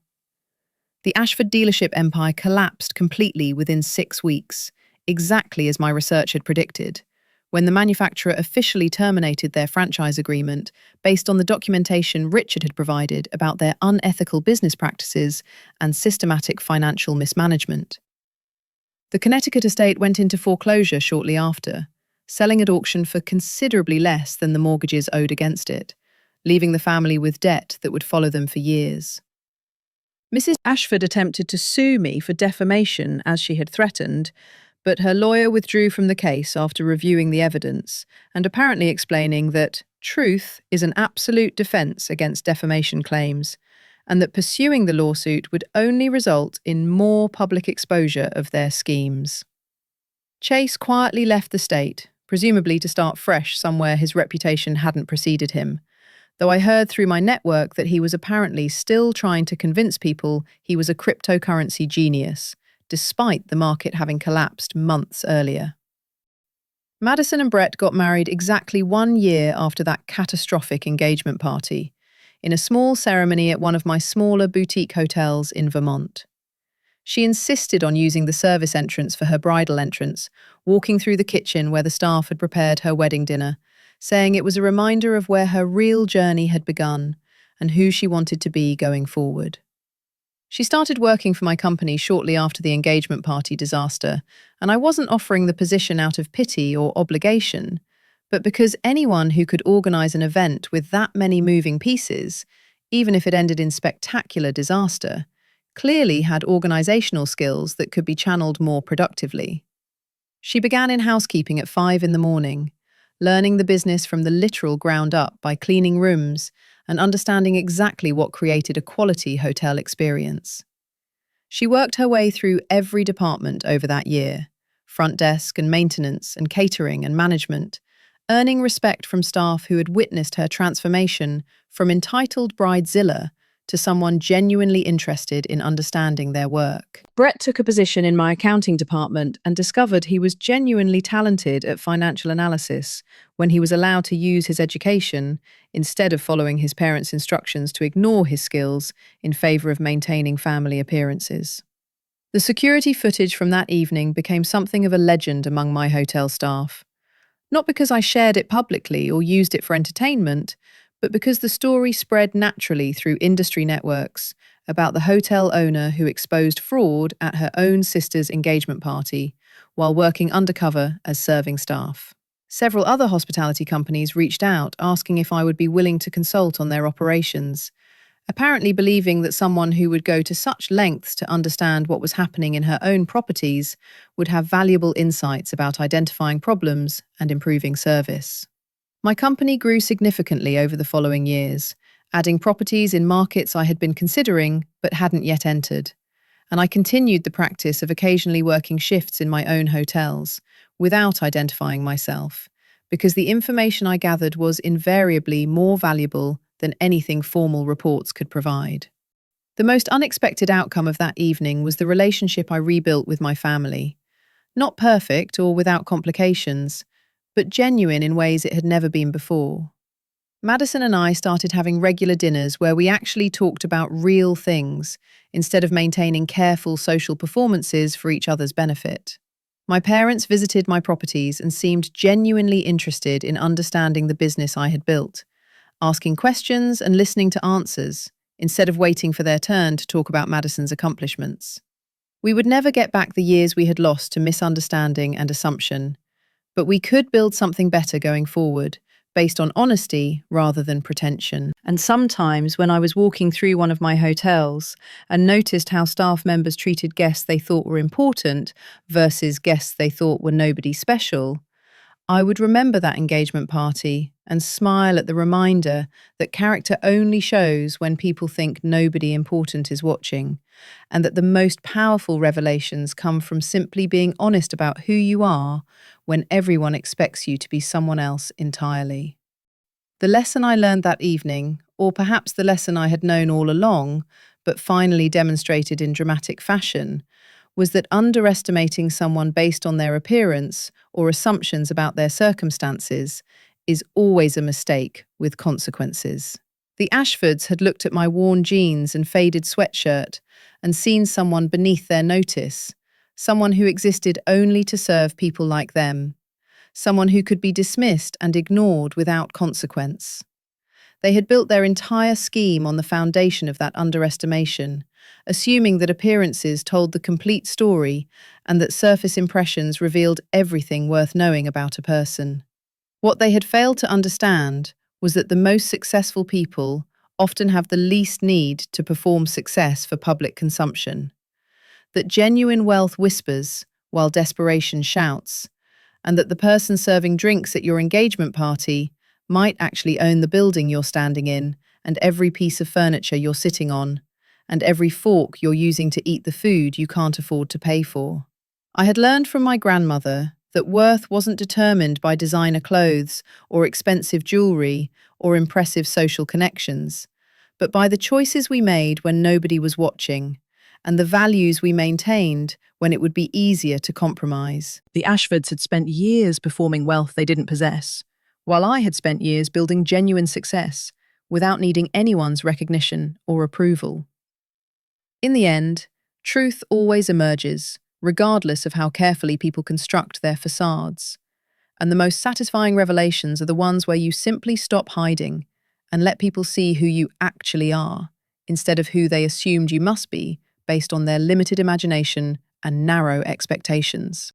The Ashford dealership empire collapsed completely within 6 weeks, exactly as my research had predicted, when the manufacturer officially terminated their franchise agreement based on the documentation Richard had provided about their unethical business practices and systematic financial mismanagement. The Connecticut estate went into foreclosure shortly after, selling at auction for considerably less than the mortgages owed against it, leaving the family with debt that would follow them for years. Mrs. Ashford attempted to sue me for defamation as she had threatened, but her lawyer withdrew from the case after reviewing the evidence and apparently explaining that truth is an absolute defense against defamation claims, and that pursuing the lawsuit would only result in more public exposure of their schemes. Chase quietly left the state, presumably to start fresh somewhere his reputation hadn't preceded him, though I heard through my network that he was apparently still trying to convince people he was a cryptocurrency genius, despite the market having collapsed months earlier. Madison and Brett got married exactly 1 year after that catastrophic engagement party, in a small ceremony at one of my smaller boutique hotels in Vermont. She insisted on using the service entrance for her bridal entrance, walking through the kitchen where the staff had prepared her wedding dinner, saying it was a reminder of where her real journey had begun and who she wanted to be going forward. She started working for my company shortly after the engagement party disaster, and I wasn't offering the position out of pity or obligation, but because anyone who could organise an event with that many moving pieces, even if it ended in spectacular disaster, clearly had organisational skills that could be channeled more productively. She began in housekeeping at 5 in the morning, learning the business from the literal ground up by cleaning rooms and understanding exactly what created a quality hotel experience. She worked her way through every department over that year, front desk and maintenance and catering and management, earning respect from staff who had witnessed her transformation from entitled bridezilla to someone genuinely interested in understanding their work. Brett took a position in my accounting department and discovered he was genuinely talented at financial analysis when he was allowed to use his education instead of following his parents' instructions to ignore his skills in favor of maintaining family appearances. The security footage from that evening became something of a legend among my hotel staff. Not because I shared it publicly or used it for entertainment, but because the story spread naturally through industry networks about the hotel owner who exposed fraud at her own sister's engagement party while working undercover as serving staff. Several other hospitality companies reached out asking if I would be willing to consult on their operations, apparently believing that someone who would go to such lengths to understand what was happening in her own properties would have valuable insights about identifying problems and improving service. My company grew significantly over the following years, adding properties in markets I had been considering but hadn't yet entered. And I continued the practice of occasionally working shifts in my own hotels without identifying myself, because the information I gathered was invariably more valuable than anything formal reports could provide. The most unexpected outcome of that evening was the relationship I rebuilt with my family. Not perfect or without complications, but genuine in ways it had never been before. Madison and I started having regular dinners where we actually talked about real things instead of maintaining careful social performances for each other's benefit. My parents visited my properties and seemed genuinely interested in understanding the business I had built, asking questions and listening to answers, instead of waiting for their turn to talk about Madison's accomplishments. We would never get back the years we had lost to misunderstanding and assumption, but we could build something better going forward, based on honesty rather than pretension. And sometimes when I was walking through one of my hotels and noticed how staff members treated guests they thought were important versus guests they thought were nobody special, I would remember that engagement party and smile at the reminder that character only shows when people think nobody important is watching, and that the most powerful revelations come from simply being honest about who you are when everyone expects you to be someone else entirely. The lesson I learned that evening, or perhaps the lesson I had known all along, but finally demonstrated in dramatic fashion, was that underestimating someone based on their appearance or assumptions about their circumstances is always a mistake with consequences. The Ashfords had looked at my worn jeans and faded sweatshirt and seen someone beneath their notice, someone who existed only to serve people like them, someone who could be dismissed and ignored without consequence. They had built their entire scheme on the foundation of that underestimation, assuming that appearances told the complete story and that surface impressions revealed everything worth knowing about a person. What they had failed to understand was that the most successful people often have the least need to perform success for public consumption, that genuine wealth whispers while desperation shouts, and that the person serving drinks at your engagement party might actually own the building you're standing in, and every piece of furniture you're sitting on, and every fork you're using to eat the food you can't afford to pay for. I had learned from my grandmother that worth wasn't determined by designer clothes or expensive jewelry or impressive social connections, but by the choices we made when nobody was watching, and the values we maintained when it would be easier to compromise. The Ashfords had spent years performing wealth they didn't possess, while I had spent years building genuine success without needing anyone's recognition or approval. In the end, truth always emerges, regardless of how carefully people construct their facades. And the most satisfying revelations are the ones where you simply stop hiding and let people see who you actually are, instead of who they assumed you must be based on their limited imagination and narrow expectations.